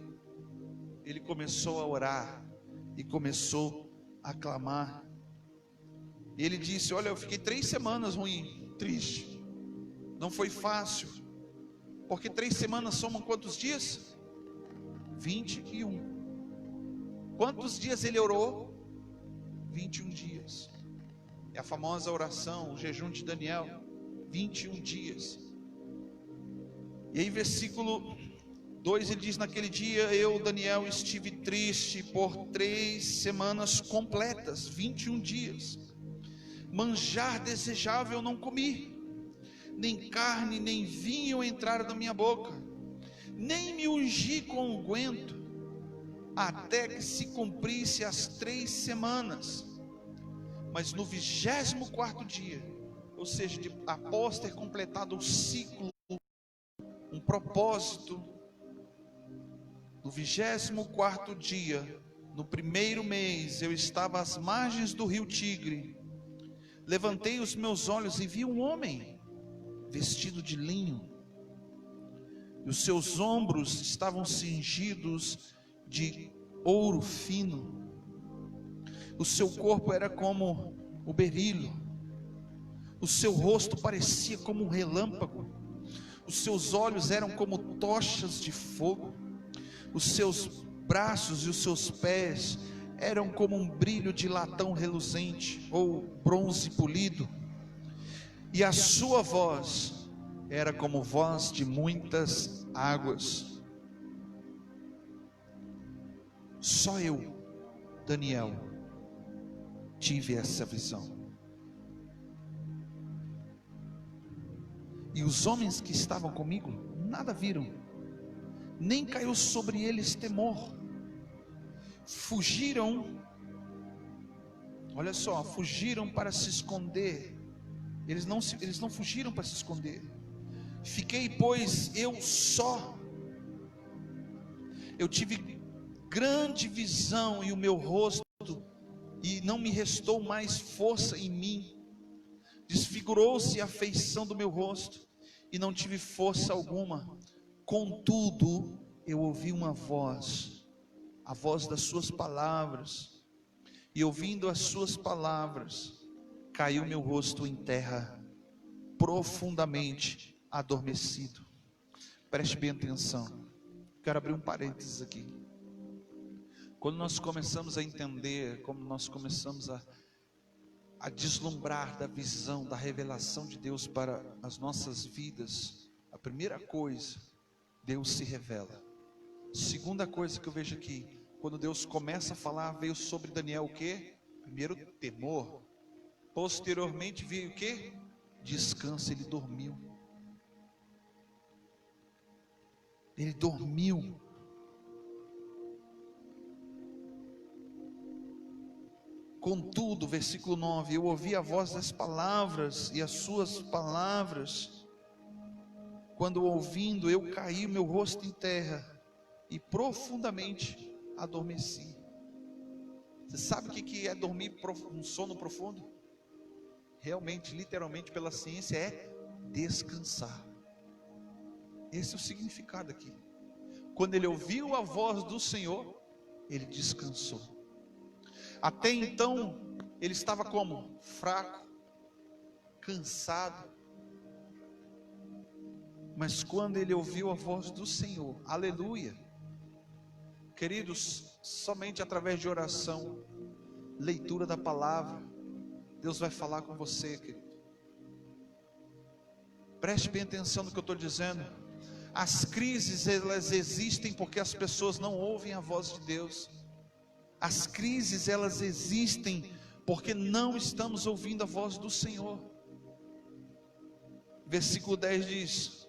ele começou a orar e começou a clamar. E ele disse: olha, eu fiquei 3 semanas ruim, triste, não foi fácil, porque 3 semanas somam quantos dias? 21. Quantos dias ele orou? 21 dias. É a famosa oração, o jejum de Daniel, 21 dias. E aí versículo 2 ele diz: naquele dia eu, Daniel, estive triste por 3 semanas completas, 21 dias. Manjar desejável não comi, nem carne nem vinho entraram na minha boca, nem me ungi com unguento, até que se cumprisse as 3 semanas. Mas no 24º dia, ou seja, após ter completado o ciclo, um propósito, no 24º dia, no 1º mês, eu estava às margens do rio Tigre. Levantei os meus olhos e vi um homem vestido de linho, e os seus ombros estavam cingidos de ouro fino. O seu corpo era como o berilo, o seu rosto parecia como um relâmpago, os seus olhos eram como tochas de fogo, os seus braços e os seus pés eram como um brilho de latão reluzente ou bronze polido, e a sua voz era como voz de muitas águas. Só eu, Daniel, tive essa visão. E os homens que estavam comigo nada viram, nem caiu sobre eles temor. Fugiram, olha só, fugiram para se esconder. Eles não fugiram para se esconder. Fiquei, pois, eu só. Eu tive grande visão e o meu rosto, e não me restou mais força em mim. Desfigurou-se a feição do meu rosto, e não tive força alguma. Contudo, eu ouvi uma voz, a voz das suas palavras, e ouvindo as suas palavras, caiu meu rosto em terra, profundamente adormecido. Preste bem atenção. Quero abrir um parênteses aqui. Quando nós começamos a entender, como nós começamos a deslumbrar da visão, da revelação de Deus para as nossas vidas, a primeira coisa, Deus se revela. Segunda coisa que eu vejo aqui, quando Deus começa a falar, veio sobre Daniel o quê? Primeiro temor, posteriormente veio o quê? Descanso. Ele dormiu. Ele dormiu. Contudo, versículo 9, eu ouvi a voz das palavras e as suas palavras. Quando ouvindo, eu caí meu rosto em terra e profundamente adormeci. Você sabe o que é dormir um sono profundo? Realmente, literalmente, pela ciência, é descansar. Esse é o significado aqui. Quando ele ouviu a voz do Senhor, ele descansou. Até então, ele estava como? Fraco, cansado. Mas quando ele ouviu a voz do Senhor, aleluia. Queridos, somente através de oração, leitura da palavra, Deus vai falar com você, querido. Preste bem atenção no que eu estou dizendo. As crises, elas existem porque as pessoas não ouvem a voz de Deus. As crises, elas existem porque não estamos ouvindo a voz do Senhor. Versículo 10 diz: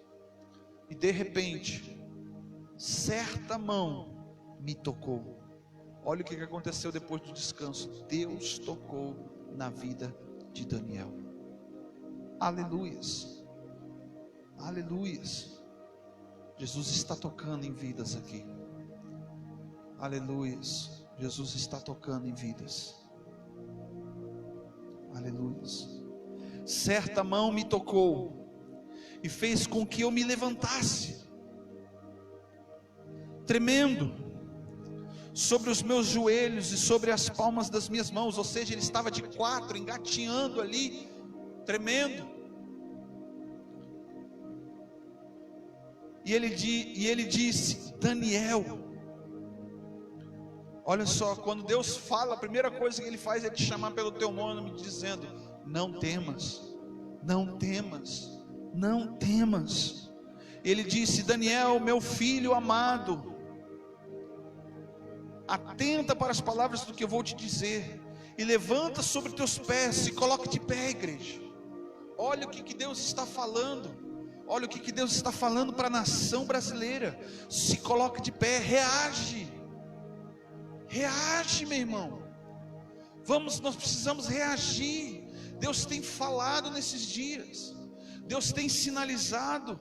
e de repente, certa mão me tocou. Olha o que aconteceu depois do descanso. Deus tocou na vida de Daniel. Aleluias. Aleluias. Jesus está tocando em vidas aqui. Aleluias. Jesus está tocando em vidas. Aleluias. Certa mão me tocou e fez com que eu me levantasse, tremendo, sobre os meus joelhos e sobre as palmas das minhas mãos. Ou seja, ele estava de quatro, engatinhando ali, tremendo. E ele disse: Daniel. Olha só, quando Deus fala, a primeira coisa que ele faz é te chamar pelo teu nome, dizendo: não temas, não temas, não temas. Ele disse: Daniel, meu filho amado, atenta para as palavras do que eu vou te dizer, e levanta sobre teus pés, se coloque de pé, igreja. Olha o que Deus está falando. Olha o que Deus está falando para a nação brasileira. Se coloque de pé, reage. Reage, meu irmão. Nós precisamos reagir. Deus tem falado nesses dias. Deus tem sinalizado.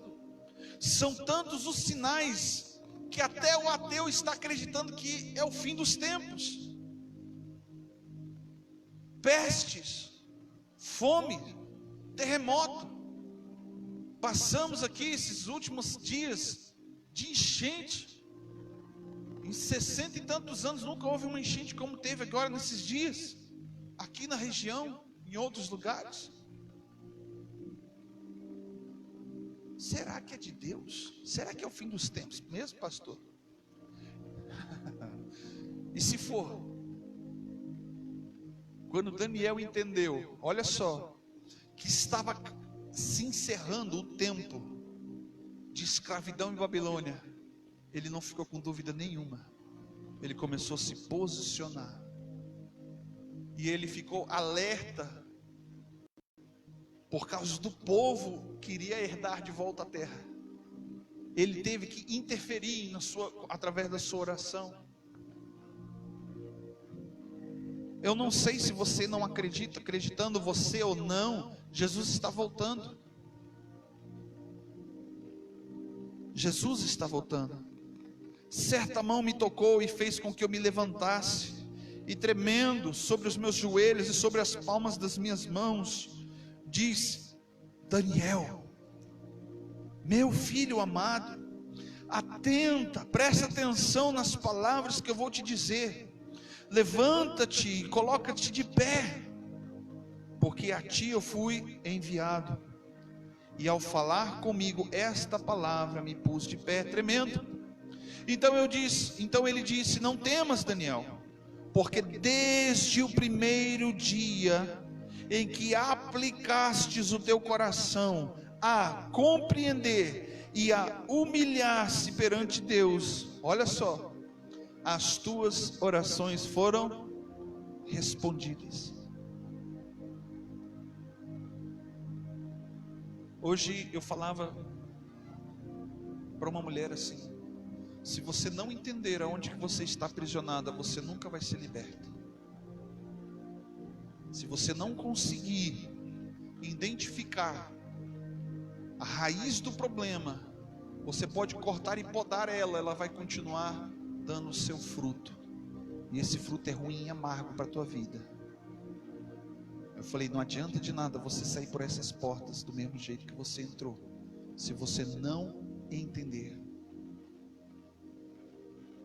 São tantos os sinais que até o ateu está acreditando que é o fim dos tempos. Pestes, fome, terremoto. Passamos aqui esses últimos dias de enchente. Em 60 e tantos anos nunca houve uma enchente como teve agora nesses dias, aqui na região, em outros lugares. Será que é de Deus? Será que é o fim dos tempos mesmo, pastor? E se for? Quando Daniel entendeu, olha só, que estava se encerrando o tempo de escravidão em Babilônia, ele não ficou com dúvida nenhuma. Ele começou a se posicionar. E ele ficou alerta por causa do povo que iria herdar de volta a terra. Ele teve que interferir através da sua oração. Eu não sei se você não acredita, acreditando você ou não, Jesus está voltando. Jesus está voltando. Certa mão me tocou e fez com que eu me levantasse, e tremendo sobre os meus joelhos e sobre as palmas das minhas mãos, disse: Daniel, meu filho amado, atenta, presta atenção nas palavras que eu vou te dizer. Levanta-te e coloca-te de pé, porque a ti eu fui enviado. E ao falar comigo esta palavra, me pus de pé, tremendo. Então ele disse: não temas, Daniel, porque desde o primeiro dia em que aplicastes o teu coração a compreender e a humilhar-se perante Deus, olha só, as tuas orações foram respondidas. Hoje eu falava para uma mulher assim: se você não entender aonde que você está aprisionada, você nunca vai ser liberta. Se você não conseguir identificar a raiz do problema, você pode cortar e podar ela, ela vai continuar dando o seu fruto, e esse fruto é ruim e amargo para a tua vida. Eu falei, não adianta de nada você sair por essas portas do mesmo jeito que você entrou, se você não entender.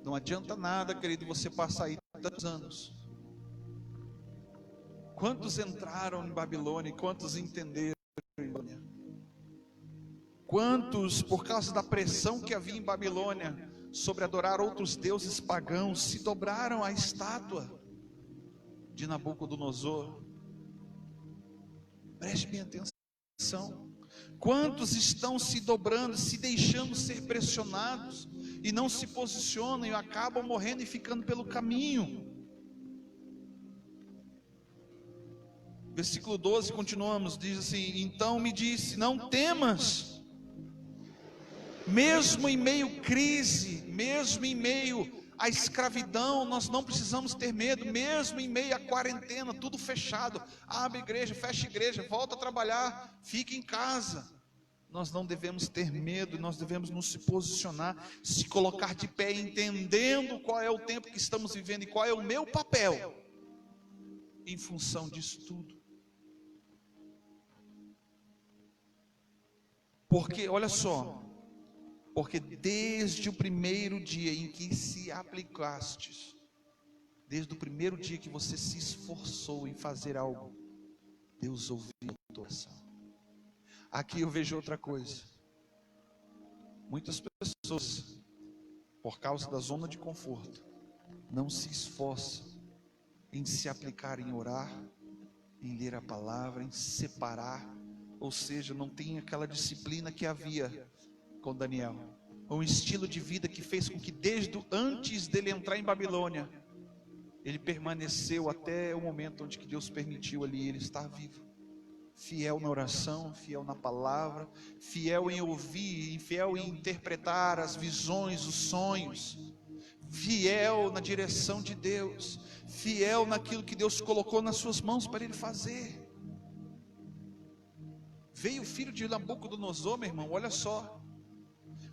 Não adianta nada, querido, você passar aí tantos anos. Quantos entraram em Babilônia e quantos entenderam em Babilônia? Quantos, por causa da pressão que havia em Babilônia sobre adorar outros deuses pagãos, se dobraram à estátua de Nabucodonosor? Preste bem atenção. Quantos estão se dobrando, se deixando ser pressionados e não se posicionam e acabam morrendo e ficando pelo caminho? Versículo 12, continuamos, diz assim: então me disse, não temas. Mesmo em meio crise, mesmo em meio à escravidão, nós não precisamos ter medo. Mesmo em meio à quarentena, tudo fechado, abre igreja, fecha igreja, volta a trabalhar, fica em casa, nós não devemos ter medo. Nós devemos nos posicionar, se colocar de pé, entendendo qual é o tempo que estamos vivendo e qual é o meu papel em função disso tudo. Porque, olha só, porque desde o primeiro dia em que se aplicastes, desde o primeiro dia que você se esforçou em fazer algo, Deus ouviu a tua oração. Aqui eu vejo outra coisa. Muitas pessoas, por causa da zona de conforto, não se esforçam em se aplicar, em orar, em ler a palavra, em separar. Ou seja, não tem aquela disciplina que havia com Daniel, um estilo de vida que fez com que desde antes dele entrar em Babilônia, ele permaneceu até o momento onde que Deus permitiu ali ele estar vivo, fiel na oração, fiel na palavra, fiel em ouvir, fiel em interpretar as visões, os sonhos, fiel na direção de Deus, fiel naquilo que Deus colocou nas suas mãos para ele fazer. Veio o filho de Nabucodonosor, meu irmão, olha só,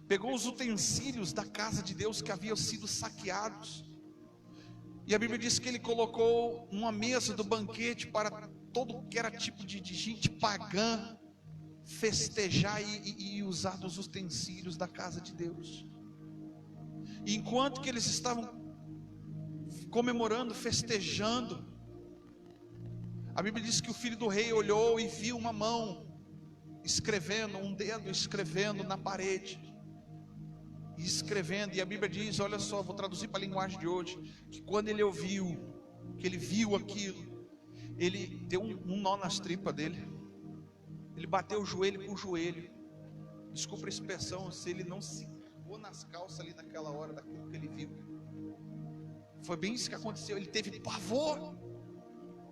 pegou os utensílios da casa de Deus que haviam sido saqueados, e a Bíblia diz que ele colocou uma mesa do banquete para todo que era tipo de gente pagã festejar e usar dos utensílios da casa de Deus. E enquanto que eles estavam comemorando, festejando, a Bíblia diz que o filho do rei olhou e viu uma mão escrevendo, um dedo escrevendo na parede, e escrevendo, e a Bíblia diz, olha só, vou traduzir para a linguagem de hoje, que quando ele ouviu, que ele viu aquilo, ele deu um nó nas tripas dele, ele bateu o joelho com o joelho, desculpa a expressão, se ele não se pôs nas calças ali naquela hora, daquilo que ele viu, foi bem isso que aconteceu, ele teve pavor.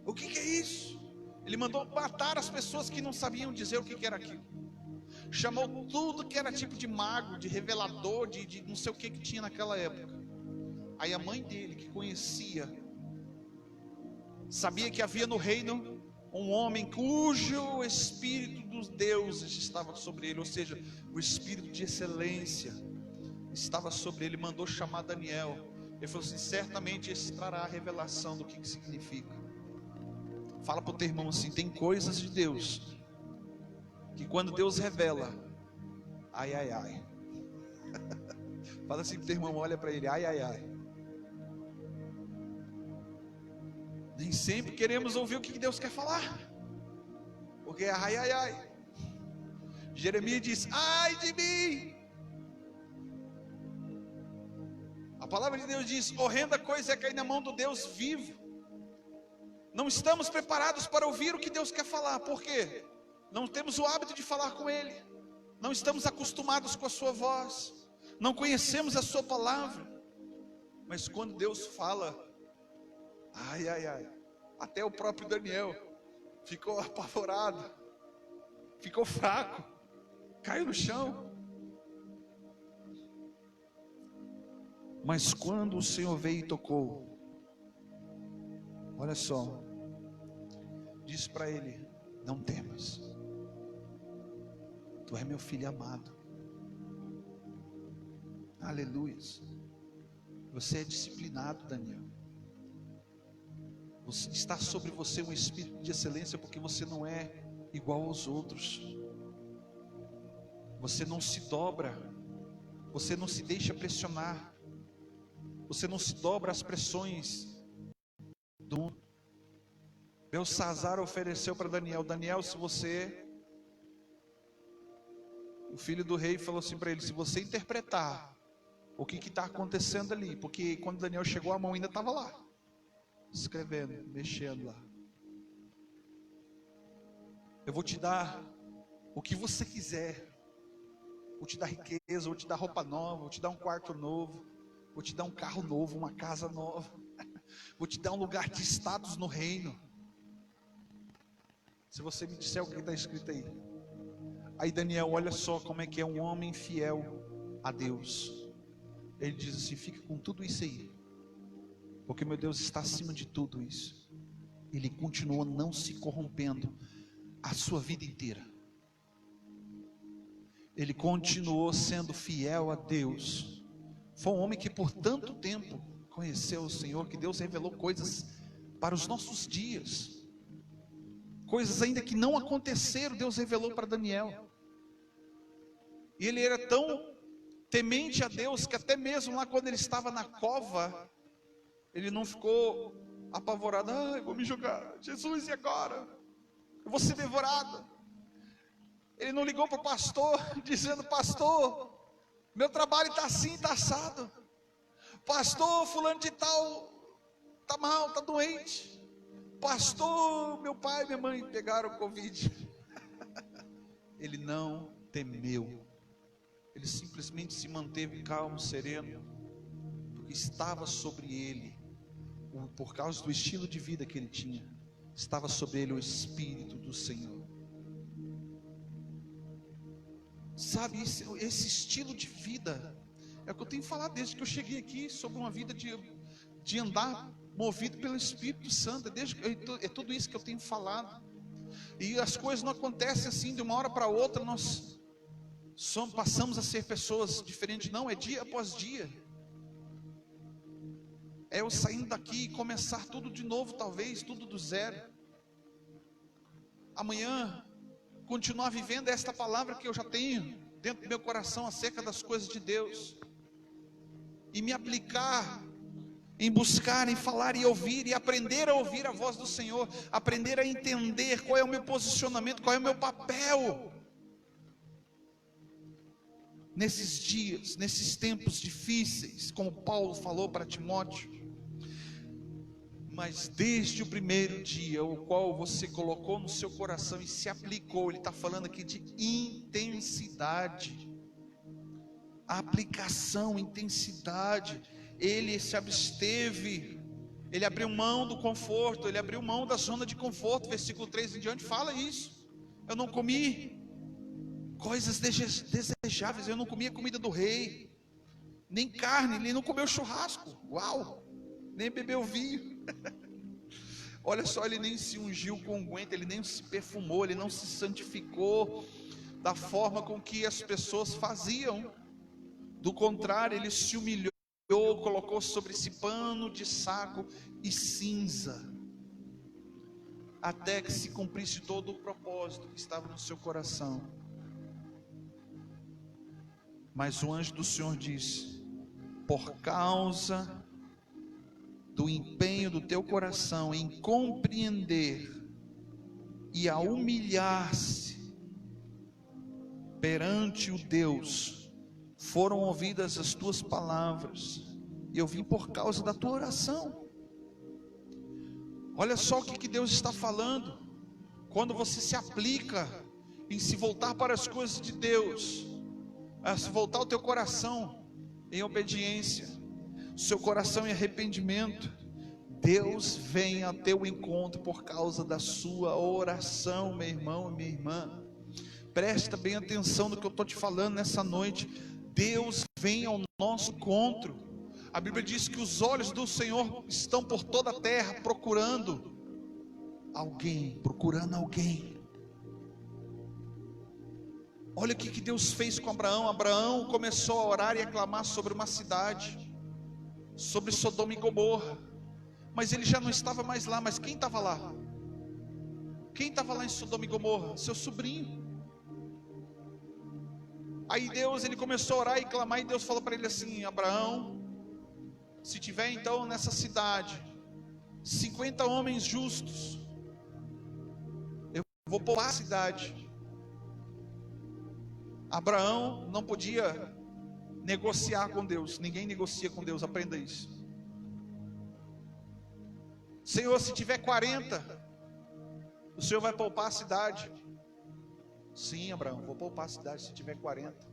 O que é isso? Ele mandou matar as pessoas que não sabiam dizer o que era aquilo, chamou tudo que era tipo de mago, de revelador, de não sei o que tinha naquela época. Aí a mãe dele, que conhecia, sabia que havia no reino um homem cujo espírito dos deuses estava sobre ele, ou seja, o espírito de excelência estava sobre ele, mandou chamar Daniel. Ele falou assim, certamente esse trará a revelação do que significa. Fala para o teu irmão assim, tem coisas de Deus que quando Deus revela, ai, ai, ai. Fala assim para o teu irmão, olha para ele, ai, ai, ai. Nem sempre queremos ouvir o que Deus quer falar, porque é ai, ai, ai. Jeremias diz, ai de mim. A palavra de Deus diz, horrenda coisa é cair na mão do Deus vivo. Não estamos preparados para ouvir o que Deus quer falar, por quê? Não temos o hábito de falar com Ele, não estamos acostumados com a sua voz, não conhecemos a sua palavra. Mas quando Deus fala, ai, ai, ai, até o próprio Daniel ficou apavorado, ficou fraco, caiu no chão. Mas quando o Senhor veio e tocou, olha só, disse para ele: não temas, tu é meu filho amado. Aleluia. Você é disciplinado, Daniel. Está sobre você um espírito de excelência, porque você não é igual aos outros. Você não se dobra, você não se deixa pressionar, você não se dobra às pressões do mundo. Belsazar ofereceu para Daniel: Daniel, se você... O filho do rei falou assim para ele: se você interpretar o que está acontecendo ali, porque quando Daniel chegou, a mão ainda estava lá, escrevendo, mexendo lá. Eu vou te dar o que você quiser. Vou te dar riqueza, vou te dar roupa nova, vou te dar um quarto novo, vou te dar um carro novo, uma casa nova, vou te dar um lugar de status no reino. Se você me disser o que está escrito aí. Aí Daniel, olha só como é que é um homem fiel a Deus. Ele diz assim: fica com tudo isso aí, porque meu Deus está acima de tudo isso. Ele continuou não se corrompendo a sua vida inteira. Ele continuou sendo fiel a Deus. Foi um homem que por tanto tempo conheceu o Senhor, que Deus revelou coisas para os nossos dias. Coisas ainda que não aconteceram, Deus revelou para Daniel. E ele era tão temente a Deus, que até mesmo lá quando ele estava na cova, ele não ficou apavorado: ai, vou me jogar, Jesus, e agora? Eu vou ser devorado. Ele não ligou para o pastor, dizendo: pastor, meu trabalho está assim, está assado. Pastor, fulano de tal, está mal, está doente. Pastor, meu pai e minha mãe pegaram Covid. Ele não temeu. Ele simplesmente se manteve calmo, sereno, porque estava sobre ele, por causa do estilo de vida que ele tinha, estava sobre ele o Espírito do Senhor. Sabe, esse estilo de vida é o que eu tenho falado desde que eu cheguei aqui, sobre uma vida de andar movido pelo Espírito Santo. É tudo isso que eu tenho falado. E as coisas não acontecem assim de uma hora para outra. Nós passamos a ser pessoas diferentes. Não, é dia após dia. É eu saindo daqui e começar tudo de novo, talvez, tudo do zero. Amanhã, continuar vivendo esta palavra que eu já tenho dentro do meu coração acerca das coisas de Deus. E me aplicar em buscar, em falar e ouvir, e aprender a ouvir a voz do Senhor. Aprender a entender qual é o meu posicionamento, qual é o meu papel nesses dias, nesses tempos difíceis, como Paulo falou para Timóteo. Mas desde o primeiro dia, o qual você colocou no seu coração e se aplicou, ele está falando aqui de intensidade, aplicação, intensidade. Ele se absteve, ele abriu mão do conforto, ele abriu mão da zona de conforto. Versículo 3 em diante fala isso: eu não comi coisas desejáveis, eu não comia comida do rei, nem carne, ele não comeu churrasco, uau, nem bebeu vinho. Olha só, ele nem se ungiu com unguento, ele nem se perfumou, ele não se santificou da forma com que as pessoas faziam. Do contrário, ele se humilhou, colocou sobre esse pano de saco e cinza, até que se cumprisse todo o propósito que estava no seu coração. Mas o anjo do Senhor disse: por causa do empenho do teu coração em compreender e a humilhar-se perante o Deus, foram ouvidas as tuas palavras, e eu vim por causa da tua oração. Olha só o que Deus está falando. Quando você se aplica em se voltar para as coisas de Deus, a se voltar o teu coração em obediência, seu coração em arrependimento, Deus vem a teu encontro por causa da sua oração, meu irmão e minha irmã. Presta bem atenção no que eu estou te falando nessa noite. Deus vem ao nosso encontro. A Bíblia diz que os olhos do Senhor estão por toda a terra procurando alguém. Olha o que Deus fez com Abraão. Abraão começou a orar e a clamar sobre uma cidade, sobre Sodoma e Gomorra, mas ele já não estava mais lá. Mas quem estava lá? Quem estava lá em Sodoma e Gomorra? Seu sobrinho. Aí ele começou a orar e clamar, e Deus falou para ele assim: Abraão, se tiver então nessa cidade 50 homens justos, eu vou poupar a cidade. Abraão não podia negociar com Deus. Ninguém negocia com Deus, aprenda isso. Senhor, se tiver 40, o Senhor vai poupar a cidade. Sim, Abraão, vou poupar a cidade se tiver 40.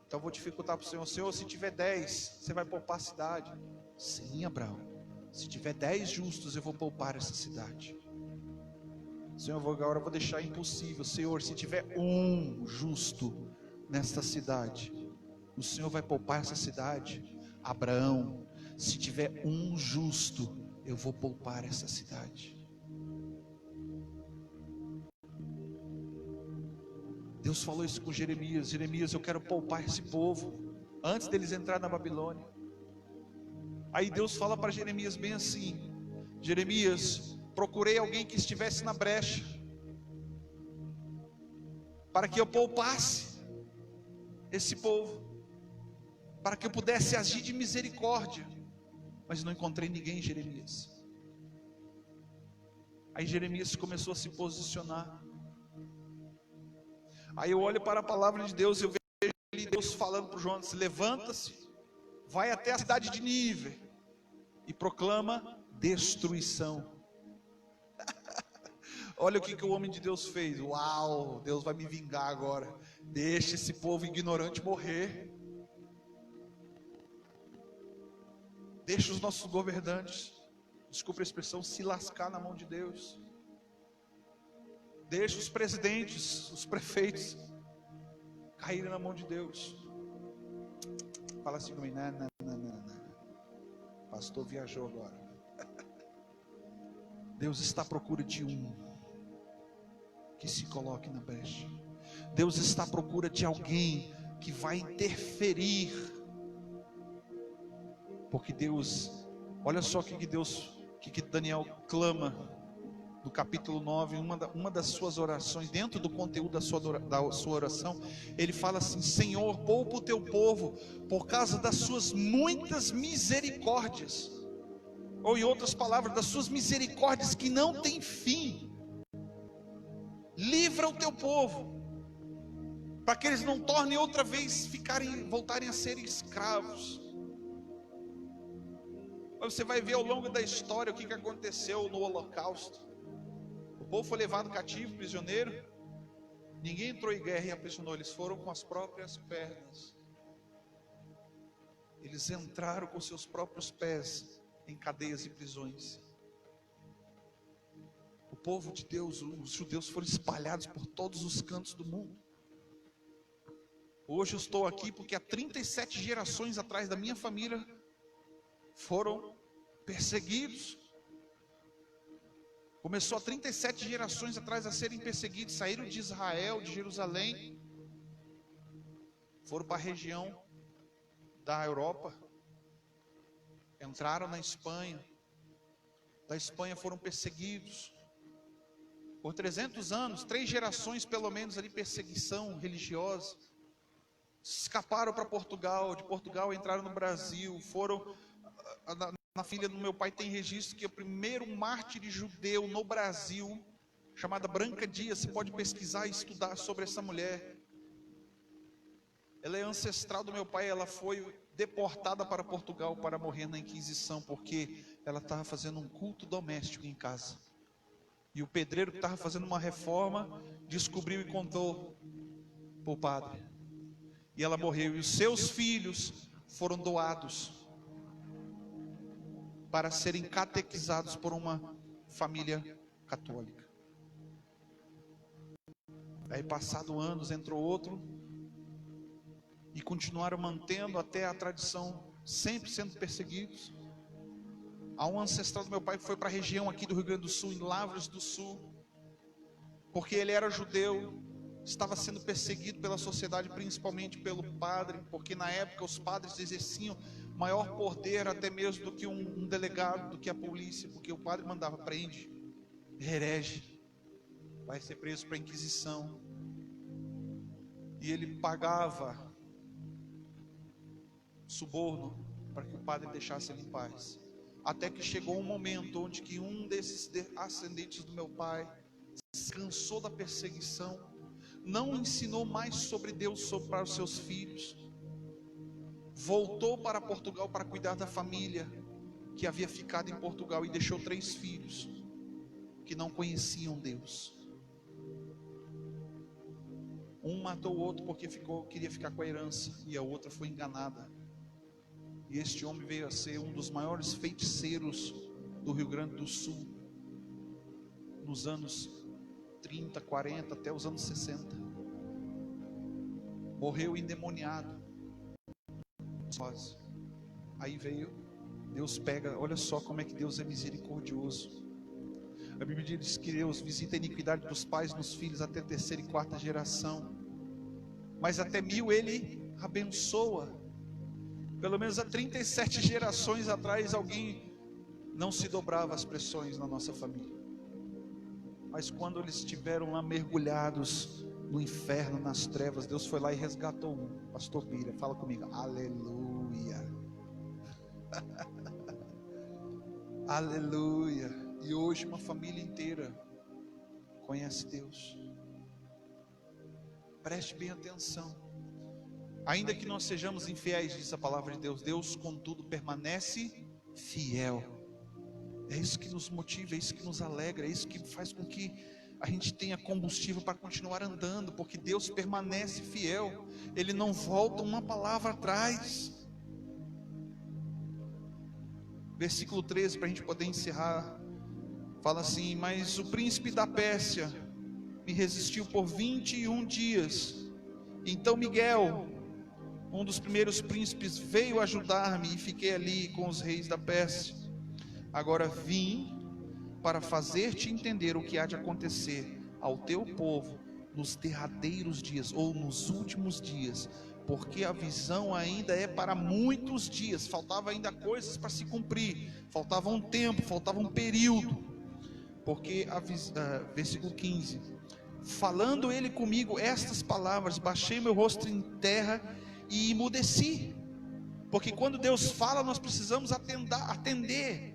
Então vou dificultar para o Senhor. Senhor, se tiver 10, você vai poupar a cidade. Sim, Abraão, se tiver 10 justos, eu vou poupar essa cidade. Senhor, agora eu vou deixar impossível. Senhor, se tiver um justo nesta cidade, o Senhor vai poupar essa cidade. Abraão, se tiver um justo, eu vou poupar essa cidade. Deus falou isso com Jeremias. Jeremias, eu quero poupar esse povo antes deles entrar na Babilônia. Aí Deus fala para Jeremias bem assim: Jeremias, procurei alguém que estivesse na brecha, para que eu poupasse esse povo, para que eu pudesse agir de misericórdia, mas não encontrei ninguém, Jeremias. Aí Jeremias começou a se posicionar. Aí eu olho para a palavra de Deus e eu vejo Deus falando para o Jonas: levanta-se, vai até a cidade de Nínive e proclama destruição. Olha o que o homem de Deus fez. Uau, Deus vai me vingar agora. Deixa esse povo ignorante morrer. Deixa os nossos governantes, desculpa a expressão, se lascar na mão de Deus. Deixa os presidentes, os prefeitos caírem na mão de Deus. Fala assim comigo: não. Pastor viajou agora. Deus está à procura de um que se coloque na brecha. Deus está à procura de alguém que vai interferir. Porque Deus, olha só o que Daniel clama no capítulo 9, uma das suas orações, dentro do conteúdo da sua oração, ele fala assim: Senhor, poupa o teu povo por causa das suas muitas misericórdias. Ou em outras palavras, das suas misericórdias que não têm fim. Livra o teu povo, para que eles não tornem outra vez voltarem a ser escravos. Você vai ver ao longo da história o que aconteceu no Holocausto. O povo foi levado cativo, prisioneiro. Ninguém entrou em guerra e aprisionou, eles foram com as próprias pernas. Eles entraram com seus próprios pés em cadeias e prisões. O povo de Deus, os judeus, foram espalhados por todos os cantos do mundo. Hoje eu estou aqui porque há 37 gerações atrás da minha família foram perseguidos. Começou há 37 gerações atrás a serem perseguidos. Saíram de Israel, de Jerusalém, foram para a região da Europa, entraram na Espanha. Da Espanha foram perseguidos por 300 anos, 3 gerações pelo menos ali, perseguição religiosa. Escaparam para Portugal, de Portugal entraram no Brasil, foram... Na filha do meu pai tem registro que o primeiro mártir judeu no Brasil, chamada Branca Dias, você pode pesquisar e estudar sobre essa mulher. Ela é ancestral do meu pai, ela foi deportada para Portugal para morrer na Inquisição, porque ela estava fazendo um culto doméstico em casa. E o pedreiro que estava fazendo uma reforma, descobriu e contou para o padre. E ela morreu, e os seus filhos foram doados para serem catequizados por uma família católica. Aí, passado anos, entrou outro, e continuaram mantendo até a tradição, sempre sendo perseguidos. Há um ancestral do meu pai que foi para a região aqui do Rio Grande do Sul, em Lavras do Sul, porque ele era judeu, estava sendo perseguido pela sociedade, principalmente pelo padre, porque na época os padres exerciam maior poder até mesmo do que um delegado, do que a polícia, porque o padre mandava: prende, herege, vai ser preso para a Inquisição. E ele pagava suborno para que o padre deixasse ele em paz. Até que chegou um momento onde que um desses ascendentes do meu pai se cansou da perseguição, não ensinou mais sobre Deus para os seus filhos, voltou para Portugal para cuidar da família que havia ficado em Portugal, e deixou 3 filhos que não conheciam Deus. Um matou o outro porque queria ficar com a herança, e a outra foi enganada. E este homem veio a ser um dos maiores feiticeiros do Rio Grande do Sul, nos anos 30, 40, até os anos 60. Morreu endemoniado. Aí veio, Deus pega, olha só como é que Deus é misericordioso. A Bíblia diz que Deus visita a iniquidade dos pais nos filhos até 3ª e 4ª geração, mas até 1000 Ele abençoa. Pelo menos há 37 gerações atrás, alguém não se dobrava às pressões na nossa família. Mas quando eles estiveram lá mergulhados no inferno, nas trevas, Deus foi lá e resgatou um. Pastor Bira, fala comigo. Aleluia. Aleluia. E hoje uma família inteira conhece Deus. Preste bem atenção. Ainda que nós sejamos infiéis, diz a palavra de Deus, Deus contudo permanece fiel. É isso que nos motiva, é isso que nos alegra, é isso que faz com que a gente tenha combustível para continuar andando, porque Deus permanece fiel, Ele não volta uma palavra atrás. Versículo 13, para a gente poder encerrar, fala assim: mas o príncipe da Pérsia me resistiu por 21 dias, então Miguel, um dos primeiros príncipes, veio ajudar-me, e fiquei ali com os reis da Pérsia. Agora vim para fazer-te entender o que há de acontecer ao teu povo nos derradeiros dias, ou nos últimos dias, porque a visão ainda é para muitos dias. Faltava ainda coisas para se cumprir, faltava um tempo, faltava um período, porque versículo 15, falando ele comigo estas palavras, baixei meu rosto em terra e emudeci, porque quando Deus fala, nós precisamos atender,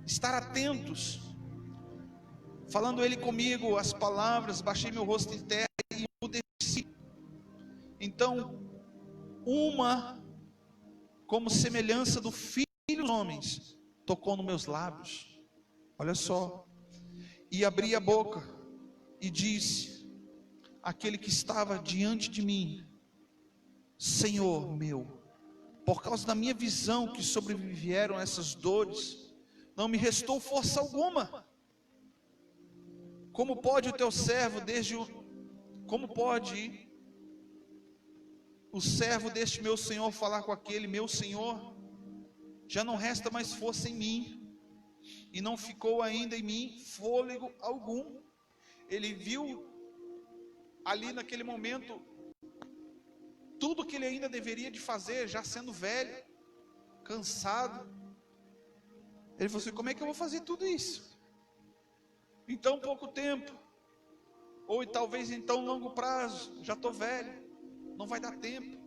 estar atentos. Falando ele comigo as palavras, baixei meu rosto em terra e emudeci. Então, uma, como semelhança do Filho dos homens, tocou nos meus lábios, olha só, e abri a boca e disse àquele que estava diante de mim: Senhor meu, por causa da minha visão que sobrevieram essas dores, não me restou força alguma. Como pode o teu servo como pode o servo deste meu senhor falar com aquele meu senhor? Já não resta mais força em mim, e não ficou ainda em mim fôlego algum. Ele viu ali naquele momento tudo que ele ainda deveria de fazer, já sendo velho, cansado. Ele falou assim: como é que eu vou fazer tudo isso em tão pouco tempo? Ou talvez em tão longo prazo, já estou velho, não vai dar tempo.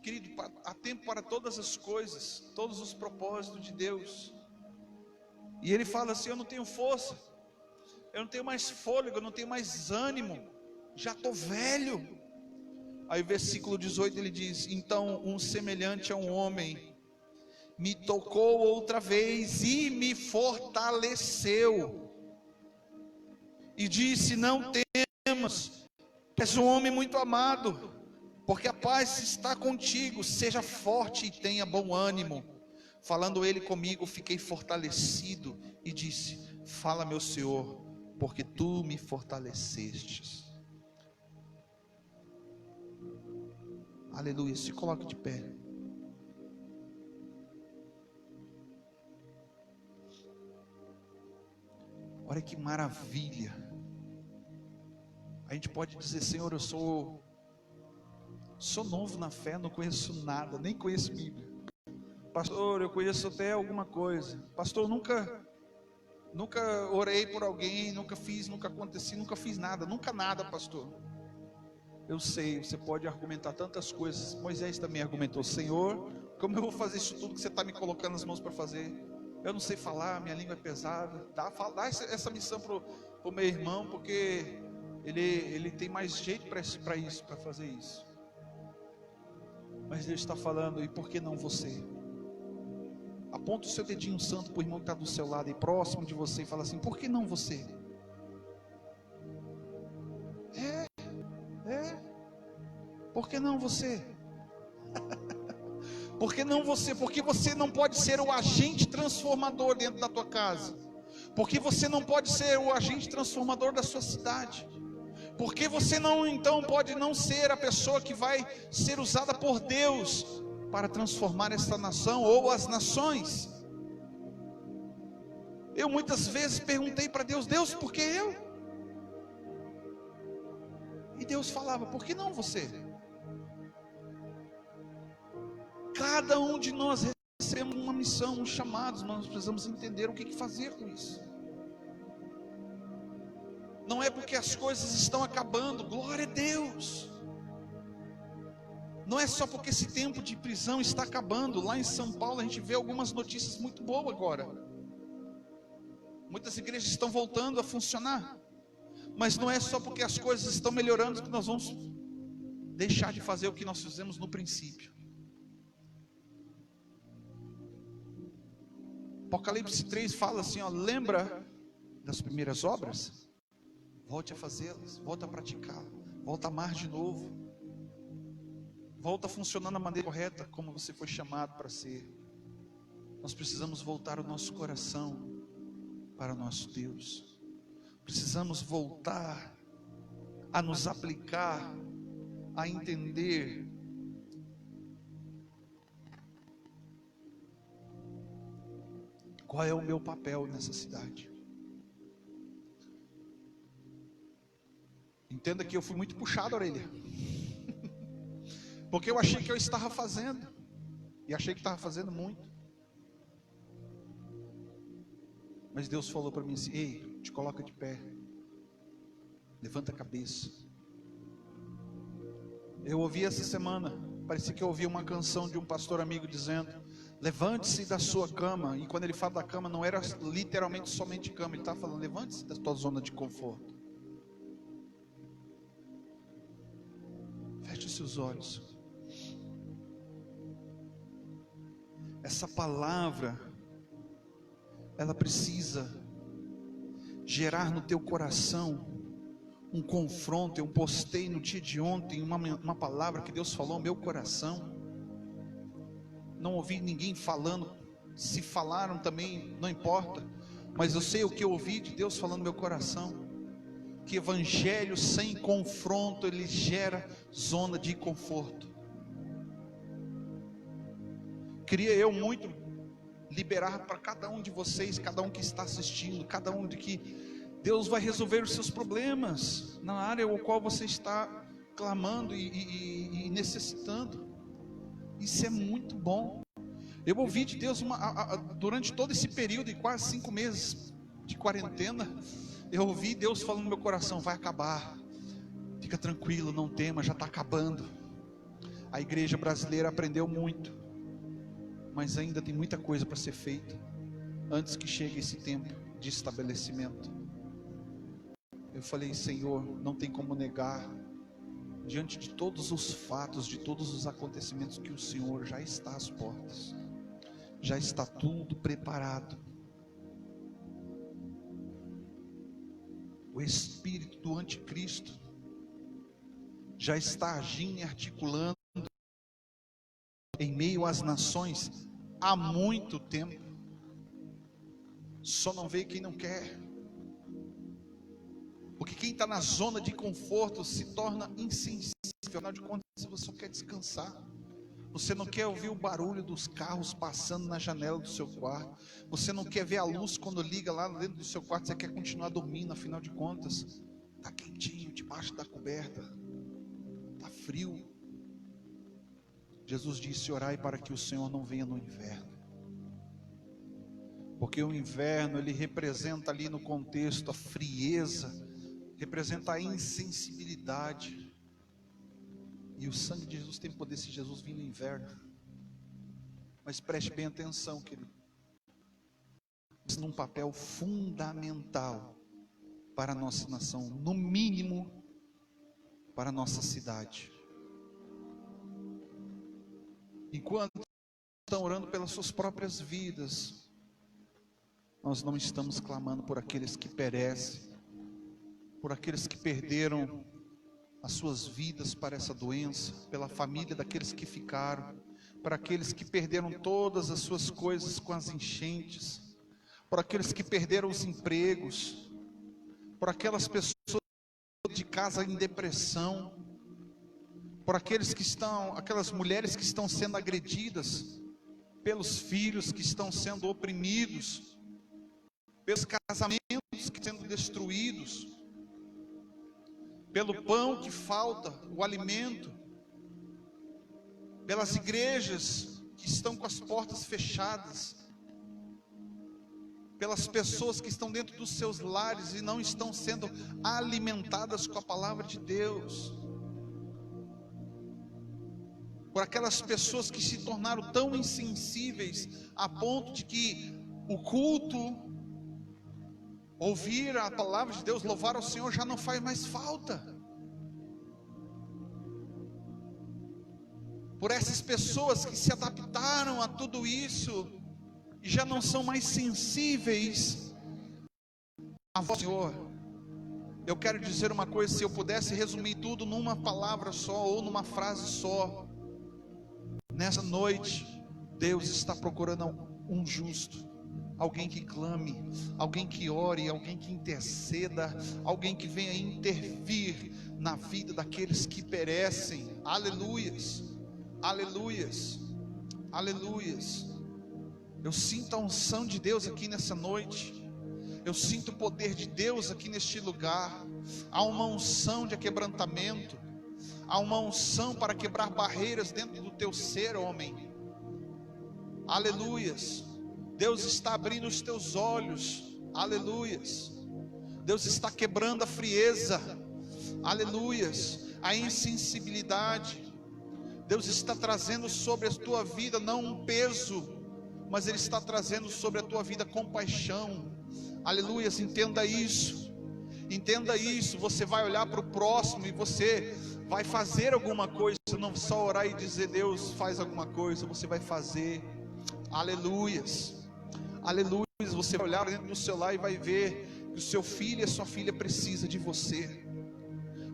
Querido, há tempo para todas as coisas, todos os propósitos de Deus. E ele fala assim: eu não tenho força, eu não tenho mais fôlego, eu não tenho mais ânimo, já estou velho. Aí o versículo 18 ele diz: então um semelhante a um homem me tocou outra vez e me fortaleceu, e disse: não temas, és um homem muito amado, porque a paz está contigo, seja forte e tenha bom ânimo. Falando ele comigo, fiquei fortalecido e disse: fala, meu Senhor, porque tu me fortalecestes. Aleluia. Se coloque de pé. Olha que maravilha. A gente pode dizer: Senhor, eu sou novo na fé, não conheço nada, nem conheço Bíblia. Pastor, eu conheço até alguma coisa. Pastor, nunca orei por alguém, nunca fiz, nunca aconteci, nunca fiz nada, nunca nada, pastor. Eu sei, você pode argumentar tantas coisas. Moisés também argumentou: Senhor, como eu vou fazer isso tudo que você está me colocando nas mãos para fazer? Eu não sei falar, minha língua é pesada. Dá essa missão para o meu irmão, porque ele tem mais jeito para isso, para fazer isso. Mas Deus está falando: e por que não você? Aponta o seu dedinho santo para o irmão que está do seu lado e próximo de você e fala assim: por que não você? Por que não você? Por que não você? Porque você não pode ser o agente transformador dentro da tua casa. Porque você não pode ser o agente transformador da sua cidade. Porque você não, então, pode não ser a pessoa que vai ser usada por Deus para transformar esta nação ou as nações. Eu muitas vezes perguntei para Deus: Deus, por que eu? E Deus falava: por que não você? Cada um de nós recebemos uma missão, um chamado, nós precisamos entender o que fazer com isso. Não é porque as coisas estão acabando, glória a Deus. Não é só porque esse tempo de prisão está acabando. Lá em São Paulo a gente vê algumas notícias muito boas agora. Muitas igrejas estão voltando a funcionar. Mas não é só porque as coisas estão melhorando que nós vamos deixar de fazer o que nós fizemos no princípio. Apocalipse 3 fala assim, ó: lembra das primeiras obras? Volte a fazê-las, volte a praticar, volte a amar de novo, volta a funcionar da maneira correta, como você foi chamado para ser. Nós precisamos voltar o nosso coração para o nosso Deus. Precisamos voltar a nos aplicar, a entender qual é o meu papel nessa cidade. Entenda que eu fui muito puxado a orelha, porque eu achei que eu estava fazendo, e achei que estava fazendo muito. Mas Deus falou para mim assim: ei, te coloca de pé, levanta a cabeça. Eu ouvi essa semana, parecia que eu ouvi uma canção de um pastor amigo dizendo: levante-se da sua cama. E quando ele fala da cama, não era literalmente somente cama, ele estava falando: levante-se da tua zona de conforto. Feche os seus olhos. Essa palavra, ela precisa gerar no teu coração um confronto. Eu postei no dia de ontem uma palavra que Deus falou no meu coração. Não ouvi ninguém falando, se falaram também não importa, mas eu sei o que eu ouvi de Deus falando no meu coração: que evangelho sem confronto, ele gera zona de conforto. Queria eu muito liberar para cada um de vocês, cada um que está assistindo, cada um de que Deus vai resolver os seus problemas na área ao qual você está clamando e necessitando. Isso é muito bom. Eu ouvi de Deus durante todo esse período de quase 5 meses de quarentena, eu ouvi Deus falando no meu coração: vai acabar, fica tranquilo, não tema, já está acabando. A igreja brasileira aprendeu muito, mas ainda tem muita coisa para ser feita antes que chegue esse tempo de estabelecimento. Eu falei: Senhor, não tem como negar, diante de todos os fatos, de todos os acontecimentos, que o Senhor já está às portas, já está tudo preparado. O espírito do anticristo já está agindo e articulando em meio às nações há muito tempo. Só não vê quem não quer. Porque quem está na zona de conforto se torna insensível. Afinal de contas, você só quer descansar. Você não quer ouvir o barulho dos carros passando na janela do seu quarto. Você não quer ver a luz quando liga lá dentro do seu quarto. Você quer continuar dormindo. Afinal de contas, está quentinho debaixo da coberta. Está frio. Jesus disse: orai para que o Senhor não venha no inverno. Porque o inverno, ele representa ali no contexto a frieza, representa a insensibilidade. E o sangue de Jesus tem poder se Jesus vir no inverno. Mas preste bem atenção, querido. Isso é um papel fundamental para a nossa nação, no mínimo para a nossa cidade. Enquanto estão orando pelas suas próprias vidas, nós não estamos clamando por aqueles que perecem, por aqueles que perderam as suas vidas para essa doença, pela família daqueles que ficaram, para aqueles que perderam todas as suas coisas com as enchentes, por aqueles que perderam os empregos, por aquelas pessoas de casa em depressão, por aquelas mulheres que estão sendo agredidas, pelos filhos que estão sendo oprimidos, pelos casamentos que estão sendo destruídos, pelo pão que falta, o alimento, pelas igrejas que estão com as portas fechadas, pelas pessoas que estão dentro dos seus lares e não estão sendo alimentadas com a palavra de Deus, por aquelas pessoas que se tornaram tão insensíveis a ponto de que o culto, ouvir a palavra de Deus, louvar ao Senhor já não faz mais falta. Por essas pessoas que se adaptaram a tudo isso e já não são mais sensíveis a voz do Senhor. Eu quero dizer uma coisa: se eu pudesse resumir tudo numa palavra só ou numa frase só, nessa noite Deus está procurando um justo, alguém que clame, alguém que ore, alguém que interceda, alguém que venha intervir na vida daqueles que perecem. Aleluias, aleluias, aleluias. Eu sinto a unção de Deus aqui nessa noite. Eu sinto o poder de Deus aqui neste lugar. Há uma unção de quebrantamento. Há uma unção para quebrar barreiras dentro do teu ser, homem. Aleluias. Deus está abrindo os teus olhos. Aleluias. Deus está quebrando a frieza. Aleluias. A insensibilidade. Deus está trazendo sobre a tua vida não um peso, mas Ele está trazendo sobre a tua vida compaixão. Aleluias, entenda isso. Entenda isso. Você vai olhar para o próximo e você vai fazer alguma coisa, não só orar e dizer Deus faz alguma coisa, você vai fazer. Aleluias, aleluias. Você vai olhar dentro do seu lar e vai ver que o seu filho e a sua filha precisa de você.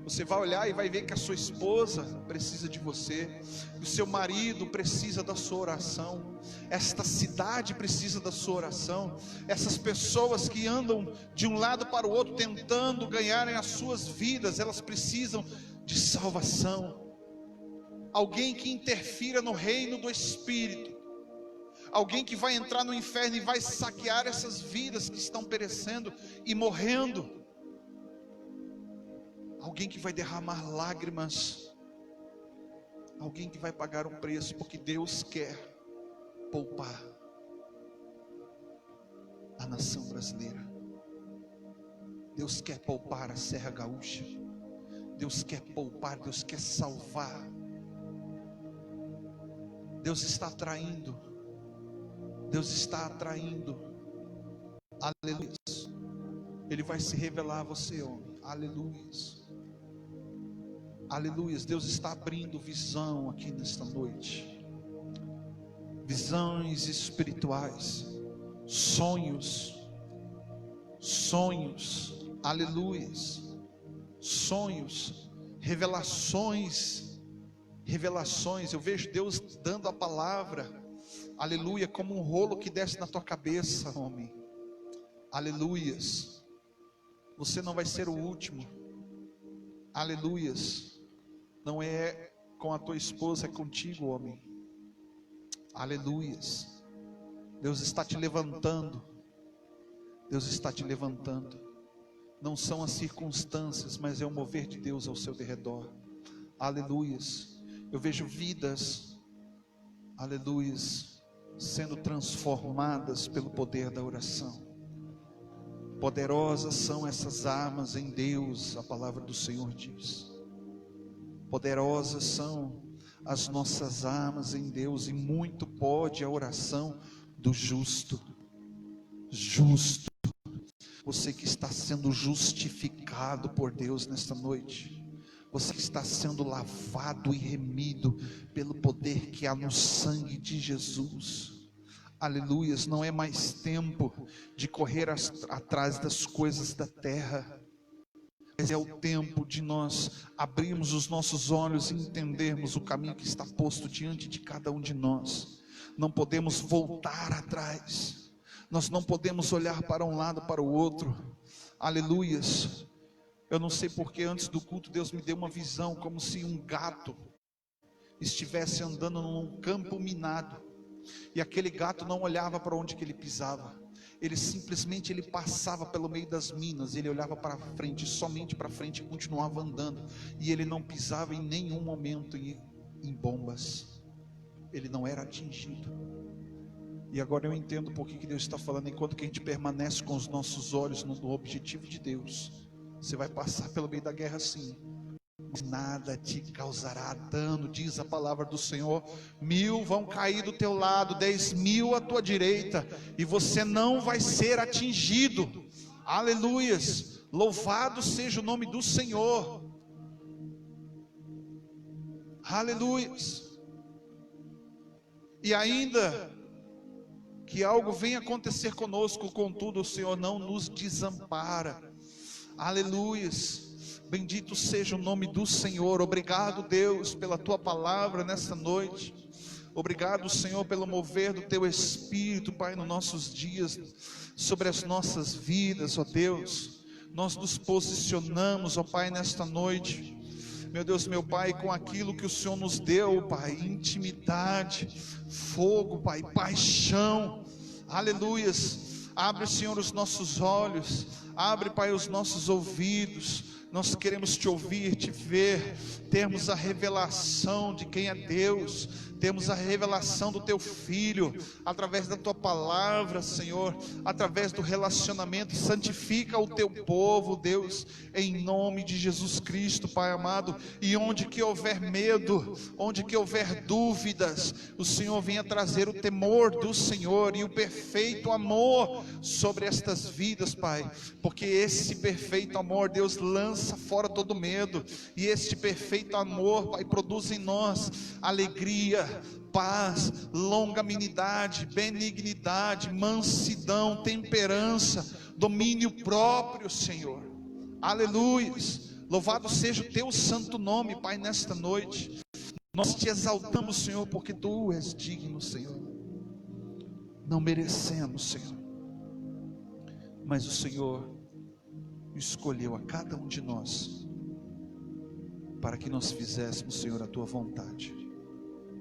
Você vai olhar e vai ver que a sua esposa precisa de você, que o seu marido precisa da sua oração, esta cidade precisa da sua oração, essas pessoas que andam de um lado para o outro tentando ganharem as suas vidas, elas precisam de salvação. Alguém que interfira no reino do Espírito, alguém que vai entrar no inferno e vai saquear essas vidas que estão perecendo e morrendo. Alguém que vai derramar lágrimas, alguém que vai pagar um preço, porque Deus quer poupar a nação brasileira. Deus quer poupar a Serra Gaúcha. Deus quer poupar, Deus quer salvar. Deus está atraindo. Deus está atraindo. Aleluia. Ele vai se revelar a você, homem. Aleluia. Aleluia. Deus está abrindo visão aqui nesta noite. Visões espirituais. Sonhos. Sonhos. Aleluia. Sonhos. Revelações. Revelações. Eu vejo Deus dando a palavra aleluia, como um rolo que desce na tua cabeça, homem, aleluias, você não vai ser o último, aleluias, não é com a tua esposa, é contigo, homem, aleluias, Deus está te levantando, Deus está te levantando, não são as circunstâncias, mas é o mover de Deus ao seu derredor, aleluias, eu vejo vidas, aleluias, sendo transformadas pelo poder da oração. Poderosas são essas armas em Deus, a palavra do Senhor diz. Poderosas são as nossas armas em Deus, e muito pode a oração do justo. Justo, você que está sendo justificado por Deus nesta noite, você que está sendo lavado e remido pelo poder que há no sangue de Jesus, aleluias, não é mais tempo de correr atrás das coisas da terra, mas é o tempo de nós abrirmos os nossos olhos e entendermos o caminho que está posto diante de cada um de nós. Não podemos voltar atrás, nós não podemos olhar para um lado, para o outro, aleluias. Eu não sei porque antes do culto Deus me deu uma visão, como se um gato estivesse andando num campo minado, e aquele gato não olhava para onde que ele pisava, ele simplesmente passava pelo meio das minas, ele olhava para frente, somente para frente, e continuava andando, e ele não pisava em nenhum momento em bombas, ele não era atingido. E agora eu entendo por que Deus está falando, enquanto que a gente permanece com os nossos olhos no objetivo de Deus, você vai passar pelo meio da guerra sim, mas nada te causará dano, diz a palavra do Senhor. 1000 vão cair do teu lado, 10.000 à tua direita, e você não vai ser atingido. Aleluias, louvado seja o nome do Senhor. Aleluias. E ainda que algo venha acontecer conosco, contudo o Senhor não nos desampara. Aleluias, bendito seja o nome do Senhor. Obrigado, Deus, pela tua palavra nessa noite. Obrigado, Senhor, pelo mover do teu Espírito, Pai, nos nossos dias, sobre as nossas vidas, ó Deus. Nós nos posicionamos, ó Pai, nesta noite, meu Deus, meu Pai, com aquilo que o Senhor nos deu, Pai, intimidade, fogo, Pai, paixão, aleluias. Abre, Senhor, os nossos olhos, abre, Pai, os nossos ouvidos. Nós queremos te ouvir, te ver, termos a revelação de quem é Deus, temos a revelação do teu Filho, através da tua palavra, Senhor, através do relacionamento. Santifica o teu povo, Deus, em nome de Jesus Cristo, Pai amado. E onde que houver medo, onde que houver dúvidas, o Senhor venha trazer o temor do Senhor e o perfeito amor sobre estas vidas, Pai, porque esse perfeito amor, Deus, lança fora todo medo, e este perfeito amor, Pai, produz em nós alegria, paz, longanimidade, benignidade, mansidão, temperança, domínio próprio, Senhor. Aleluias, louvado seja o teu santo nome, Pai, nesta noite. Nós te exaltamos, Senhor, porque tu és digno, Senhor. Não merecemos, Senhor, mas o Senhor escolheu a cada um de nós para que nós fizéssemos, Senhor, a tua vontade.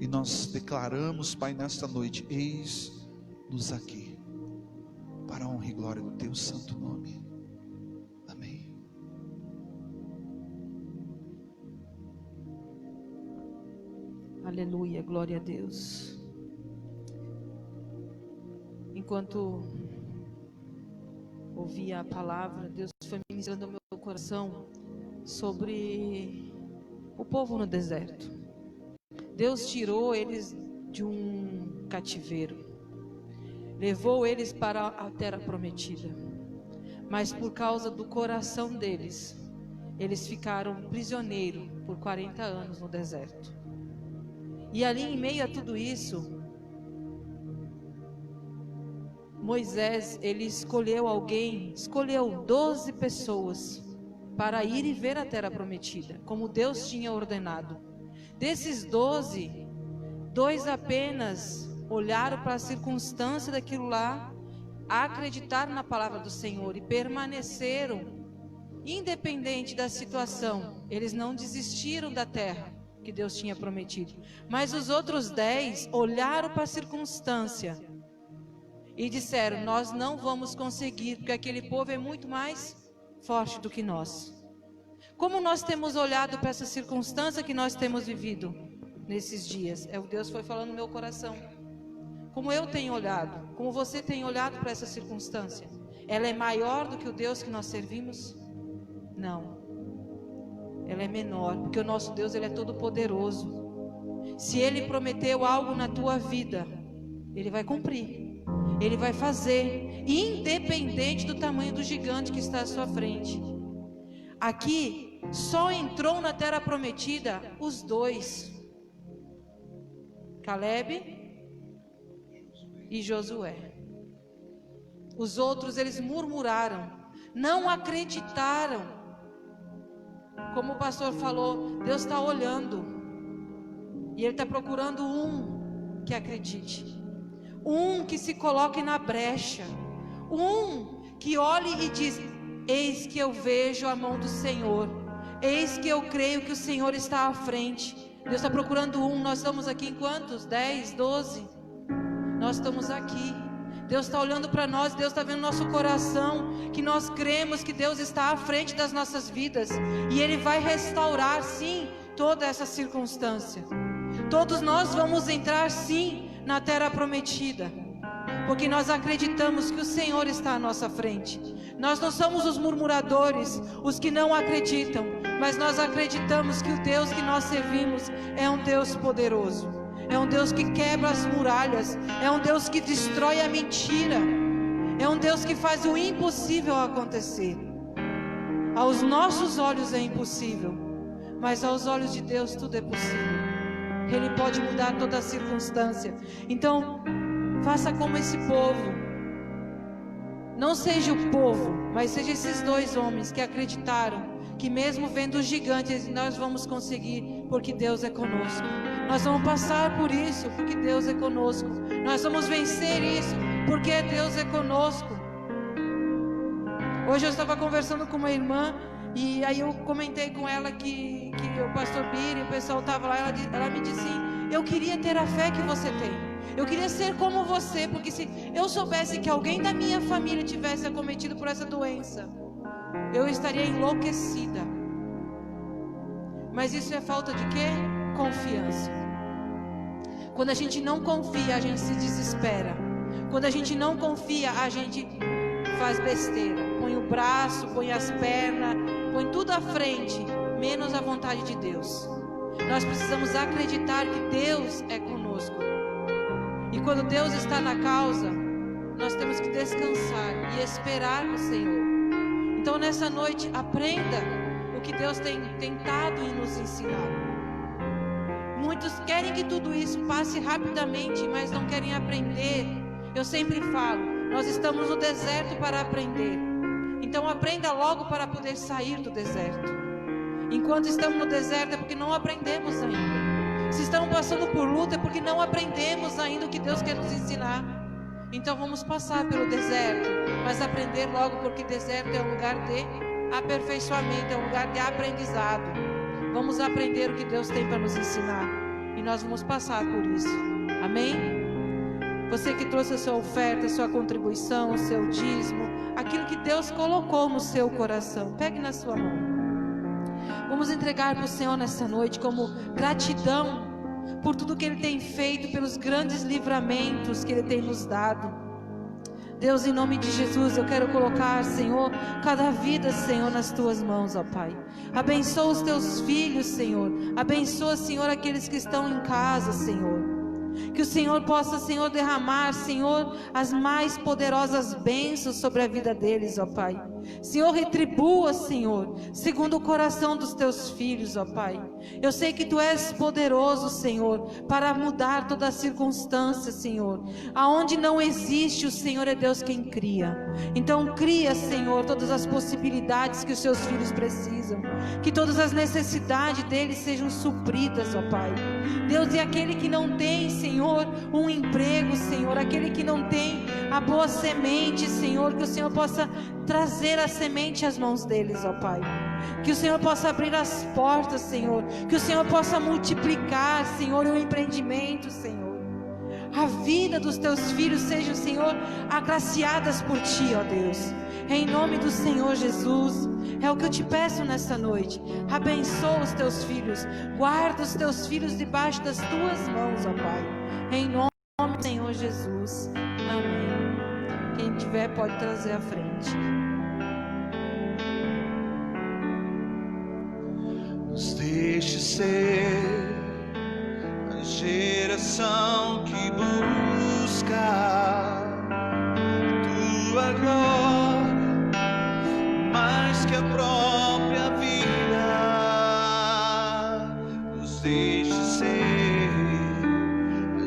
E nós declaramos, Pai, nesta noite: eis-nos aqui, para a honra e glória do teu santo nome. Amém. Aleluia, glória a Deus. Enquanto ouvia a palavra, Deus foi ministrando ao meu coração sobre o povo no deserto. Deus tirou eles de um cativeiro, levou eles para a terra prometida, mas por causa do coração deles, eles ficaram prisioneiros por 40 anos no deserto. E ali, em meio a tudo isso, Moisés, ele escolheu 12 pessoas para ir e ver a terra prometida, como Deus tinha ordenado. Desses 12, 2 apenas olharam para a circunstância daquilo lá, acreditaram na palavra do Senhor e permaneceram, independente da situação. Eles não desistiram da terra que Deus tinha prometido. Mas os outros 10 olharam para a circunstância e disseram: nós não vamos conseguir, porque aquele povo é muito mais forte do que nós. Como nós temos olhado para essa circunstância que nós temos vivido nesses dias? Deus foi falando no meu coração. Como eu tenho olhado, como você tem olhado para essa circunstância? Ela é maior do que o Deus que nós servimos? Não. Ela é menor, porque o nosso Deus, Ele é todo poderoso. Se Ele prometeu algo na tua vida, Ele vai cumprir. Ele vai fazer, independente do tamanho do gigante que está à sua frente. Aqui, só entrou na terra prometida os 2. Caleb e Josué. Os outros, eles murmuraram, não acreditaram. Como o pastor falou, Deus está olhando e Ele está procurando um que acredite, um que se coloque na brecha, um que olhe e diz: eis que eu vejo a mão do Senhor, eis que eu creio que o Senhor está à frente. Deus está procurando um. Nós estamos aqui em quantos? 10, 12? Nós estamos aqui. Deus está olhando para nós, Deus está vendo nosso coração, que nós cremos que Deus está à frente das nossas vidas, e Ele vai restaurar sim toda essa circunstância. Todos nós vamos entrar sim na terra prometida, porque nós acreditamos que o Senhor está à nossa frente. Nós não somos os murmuradores, os que não acreditam, mas nós acreditamos que o Deus que nós servimos é um Deus poderoso. É um Deus que quebra as muralhas, é um Deus que destrói a mentira, é um Deus que faz o impossível acontecer. Aos nossos olhos é impossível, mas aos olhos de Deus tudo é possível. Ele pode mudar toda a circunstância. Então, faça como esse povo. Não seja o povo, mas seja esses 2 homens que acreditaram que mesmo vendo os gigantes, nós vamos conseguir, porque Deus é conosco. Nós vamos passar por isso, porque Deus é conosco. Nós vamos vencer isso, porque Deus é conosco. Hoje eu estava conversando com uma irmã, e aí eu comentei com ela que o pastor Biri, o pessoal estava lá, ela me disse assim: eu queria ter a fé que você tem. Eu queria ser como você, porque se eu soubesse que alguém da minha família tivesse acometido por essa doença, eu estaria enlouquecida. Mas isso é falta de quê? Confiança. Quando a gente não confia, a gente se desespera. Quando a gente não confia, a gente faz besteira. Põe o braço, põe as pernas, põe tudo à frente, menos a vontade de Deus. Nós precisamos acreditar que Deus é conosco. E quando Deus está na causa, nós temos que descansar e esperar no Senhor. Então nessa noite, aprenda o que Deus tem tentado em nos ensinar. Muitos querem que tudo isso passe rapidamente, mas não querem aprender. Eu sempre falo, nós estamos no deserto para aprender. Então aprenda logo para poder sair do deserto. Enquanto estamos no deserto é porque não aprendemos ainda. Se estamos passando por luta é porque não aprendemos ainda o que Deus quer nos ensinar. Então vamos passar pelo deserto, mas aprender logo, porque deserto é um lugar de aperfeiçoamento, é um lugar de aprendizado. Vamos aprender o que Deus tem para nos ensinar, e nós vamos passar por isso. Amém? Você que trouxe a sua oferta, a sua contribuição, o seu dízimo, aquilo que Deus colocou no seu coração, pegue na sua mão. Vamos entregar para o Senhor nessa noite como gratidão por tudo que Ele tem feito, pelos grandes livramentos que Ele tem nos dado. Deus, em nome de Jesus, eu quero colocar, Senhor, cada vida, Senhor, nas Tuas mãos, ó Pai. Abençoa os Teus filhos, Senhor. Abençoa, Senhor, aqueles que estão em casa, Senhor. Que o Senhor possa, Senhor, derramar, Senhor, as mais poderosas bênçãos sobre a vida deles, ó Pai. Senhor, retribua, Senhor, segundo o coração dos Teus filhos, ó Pai. Eu sei que Tu és poderoso, Senhor, para mudar toda a circunstância, Senhor. Aonde não existe, o Senhor é Deus quem cria. Então cria, Senhor, todas as possibilidades que os Seus filhos precisam. Que todas as necessidades deles sejam supridas, ó Pai. Deus, e aquele que não tem, Senhor, um emprego, Senhor, aquele que não tem a boa semente, Senhor, que o Senhor possa trazer a semente às mãos deles, ó Pai. Que o Senhor possa abrir as portas, Senhor. Que o Senhor possa multiplicar, Senhor, o empreendimento, Senhor. A vida dos teus filhos sejam, Senhor, agraciadas por Ti, ó Deus. Em nome do Senhor Jesus, é o que eu te peço nesta noite. Abençoa os teus filhos, guarda os teus filhos debaixo das tuas mãos, ó Pai. Em nome do Senhor Jesus, amém. Quem tiver pode trazer à frente. Nos deixe ser a geração que busca tua glória mais que a própria vida. Nos deixe ser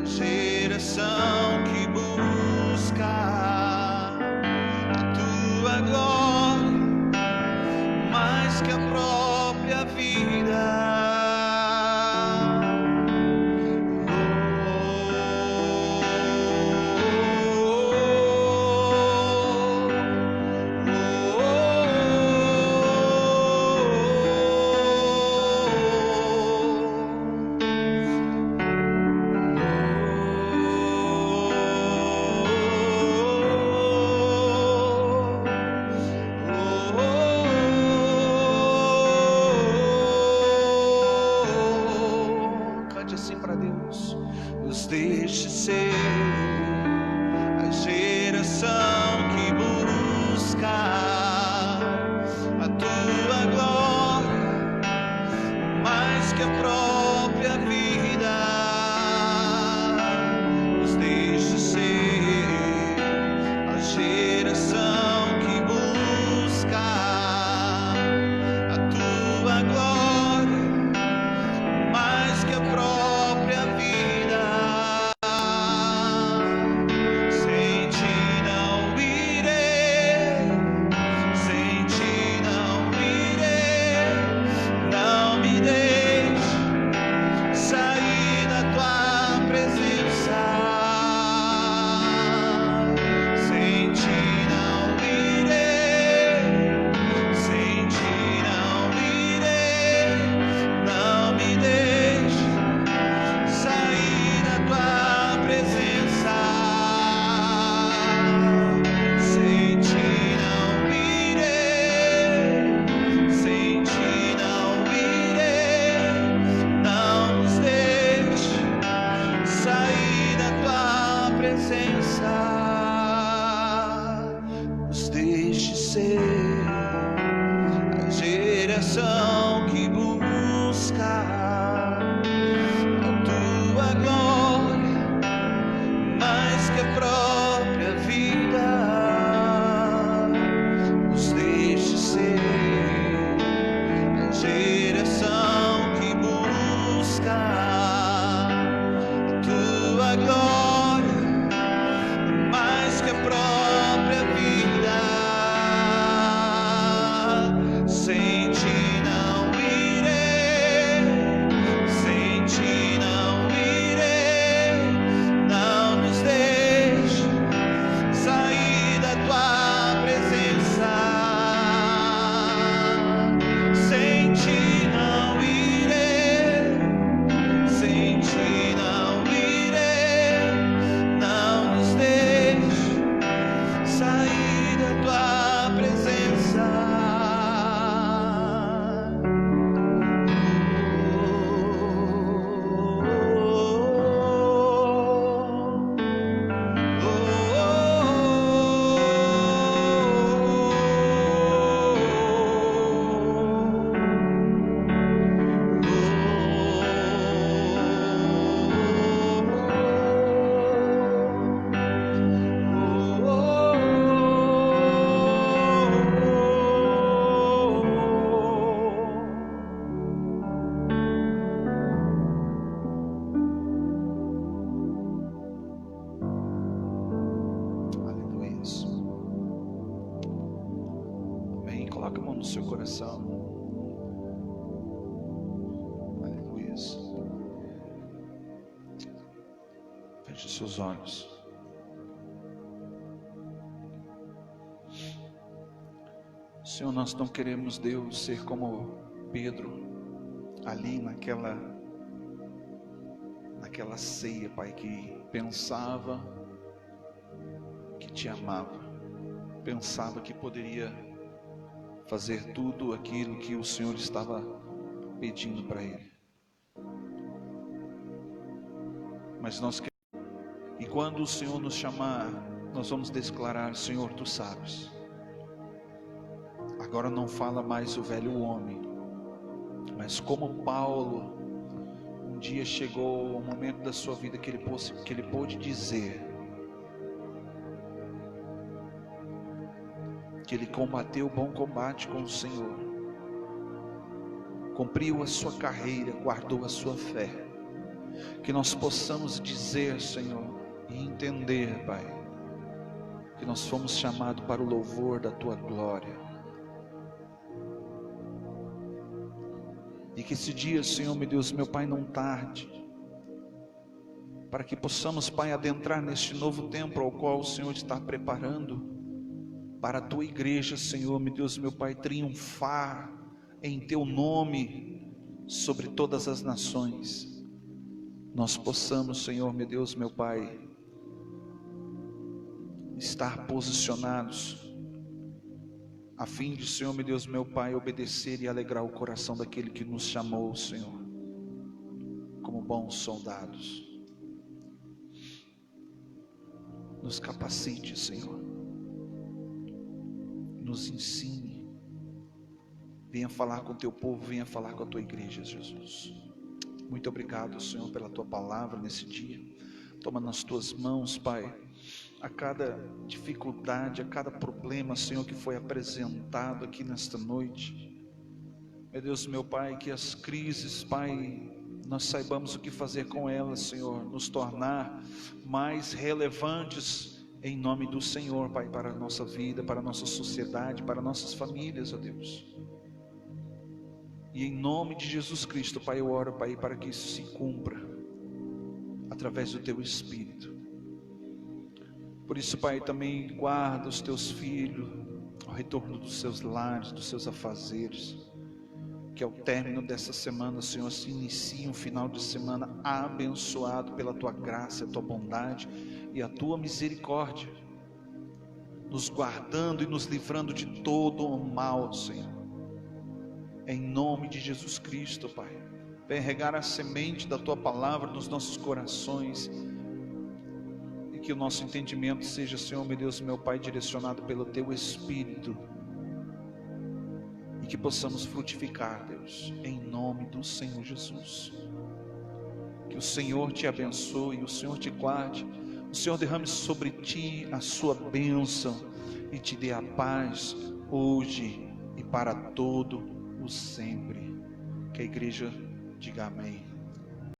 a geração que busca a tua glória mais que a própria vida. Deixe ser a geração que busca a tua glória mais que a própria vida. Nos deixe ser a geração que busca a tua glória mais que a própria vida. Nos deixe ser a geração que busca a tua glória mais que a própria vida. Nos deixe ser a geração que busca a tua glória mais que a própria vida. Sem ti não irei, sem ti não irei. Não nos deixe sair da tua presença. Sem ti não irei, sem ti não irei. Não nos deixe sair da tua presença. Amém. Coloca a mão no seu coração. Aleluia. Feche seus olhos. Senhor, nós não queremos, Deus, ser como Pedro, ali naquela ceia, Pai, que pensava que te amava, pensava que poderia fazer tudo aquilo que o Senhor estava pedindo para ele. Mas nós queremos, e quando o Senhor nos chamar, nós vamos declarar: Senhor, tu sabes. Agora não fala mais o velho homem, mas como Paulo, um dia chegou o momento da sua vida que ele pôde dizer que ele combateu o bom combate com o Senhor, cumpriu a sua carreira, guardou a sua fé. Que nós possamos dizer, Senhor, e entender, Pai, que nós fomos chamados para o louvor da tua glória. E que esse dia, Senhor, meu Deus, meu Pai, não tarde, para que possamos, Pai, adentrar neste novo tempo ao qual o Senhor está preparando para a tua igreja, Senhor, meu Deus, meu Pai, triunfar em teu nome sobre todas as nações. Nós possamos, Senhor, meu Deus, meu Pai, estar posicionados a fim de, Senhor, meu Deus, meu Pai, obedecer e alegrar o coração daquele que nos chamou, Senhor, como bons soldados. Nos capacite, Senhor, nos ensine, venha falar com o teu povo, venha falar com a tua igreja, Jesus. Muito obrigado, Senhor, pela tua palavra nesse dia. Toma nas tuas mãos, Pai, a cada dificuldade, a cada problema, Senhor, que foi apresentado aqui nesta noite. Meu Deus, meu Pai, que as crises, Pai, nós saibamos o que fazer com elas, Senhor, nos tornar mais relevantes em nome do Senhor, Pai, para a nossa vida, para a nossa sociedade, para nossas famílias, ó Deus. E em nome de Jesus Cristo, Pai, eu oro, Pai, para que isso se cumpra através do teu Espírito. Por isso, Pai, também guarda os teus filhos ao retorno dos seus lares, dos seus afazeres. Que ao término dessa semana, Senhor, se inicie um final de semana abençoado pela tua graça, a tua bondade e a tua misericórdia, nos guardando e nos livrando de todo o mal, Senhor. Em nome de Jesus Cristo, Pai, vem regar a semente da tua palavra nos nossos corações. E que o nosso entendimento seja, Senhor, meu Deus, meu Pai, direcionado pelo teu Espírito. E que possamos frutificar, Deus, em nome do Senhor Jesus. Que o Senhor te abençoe, o Senhor te guarde, o Senhor derrame sobre ti a sua bênção e te dê a paz hoje e para todo o sempre. Que a igreja diga amém.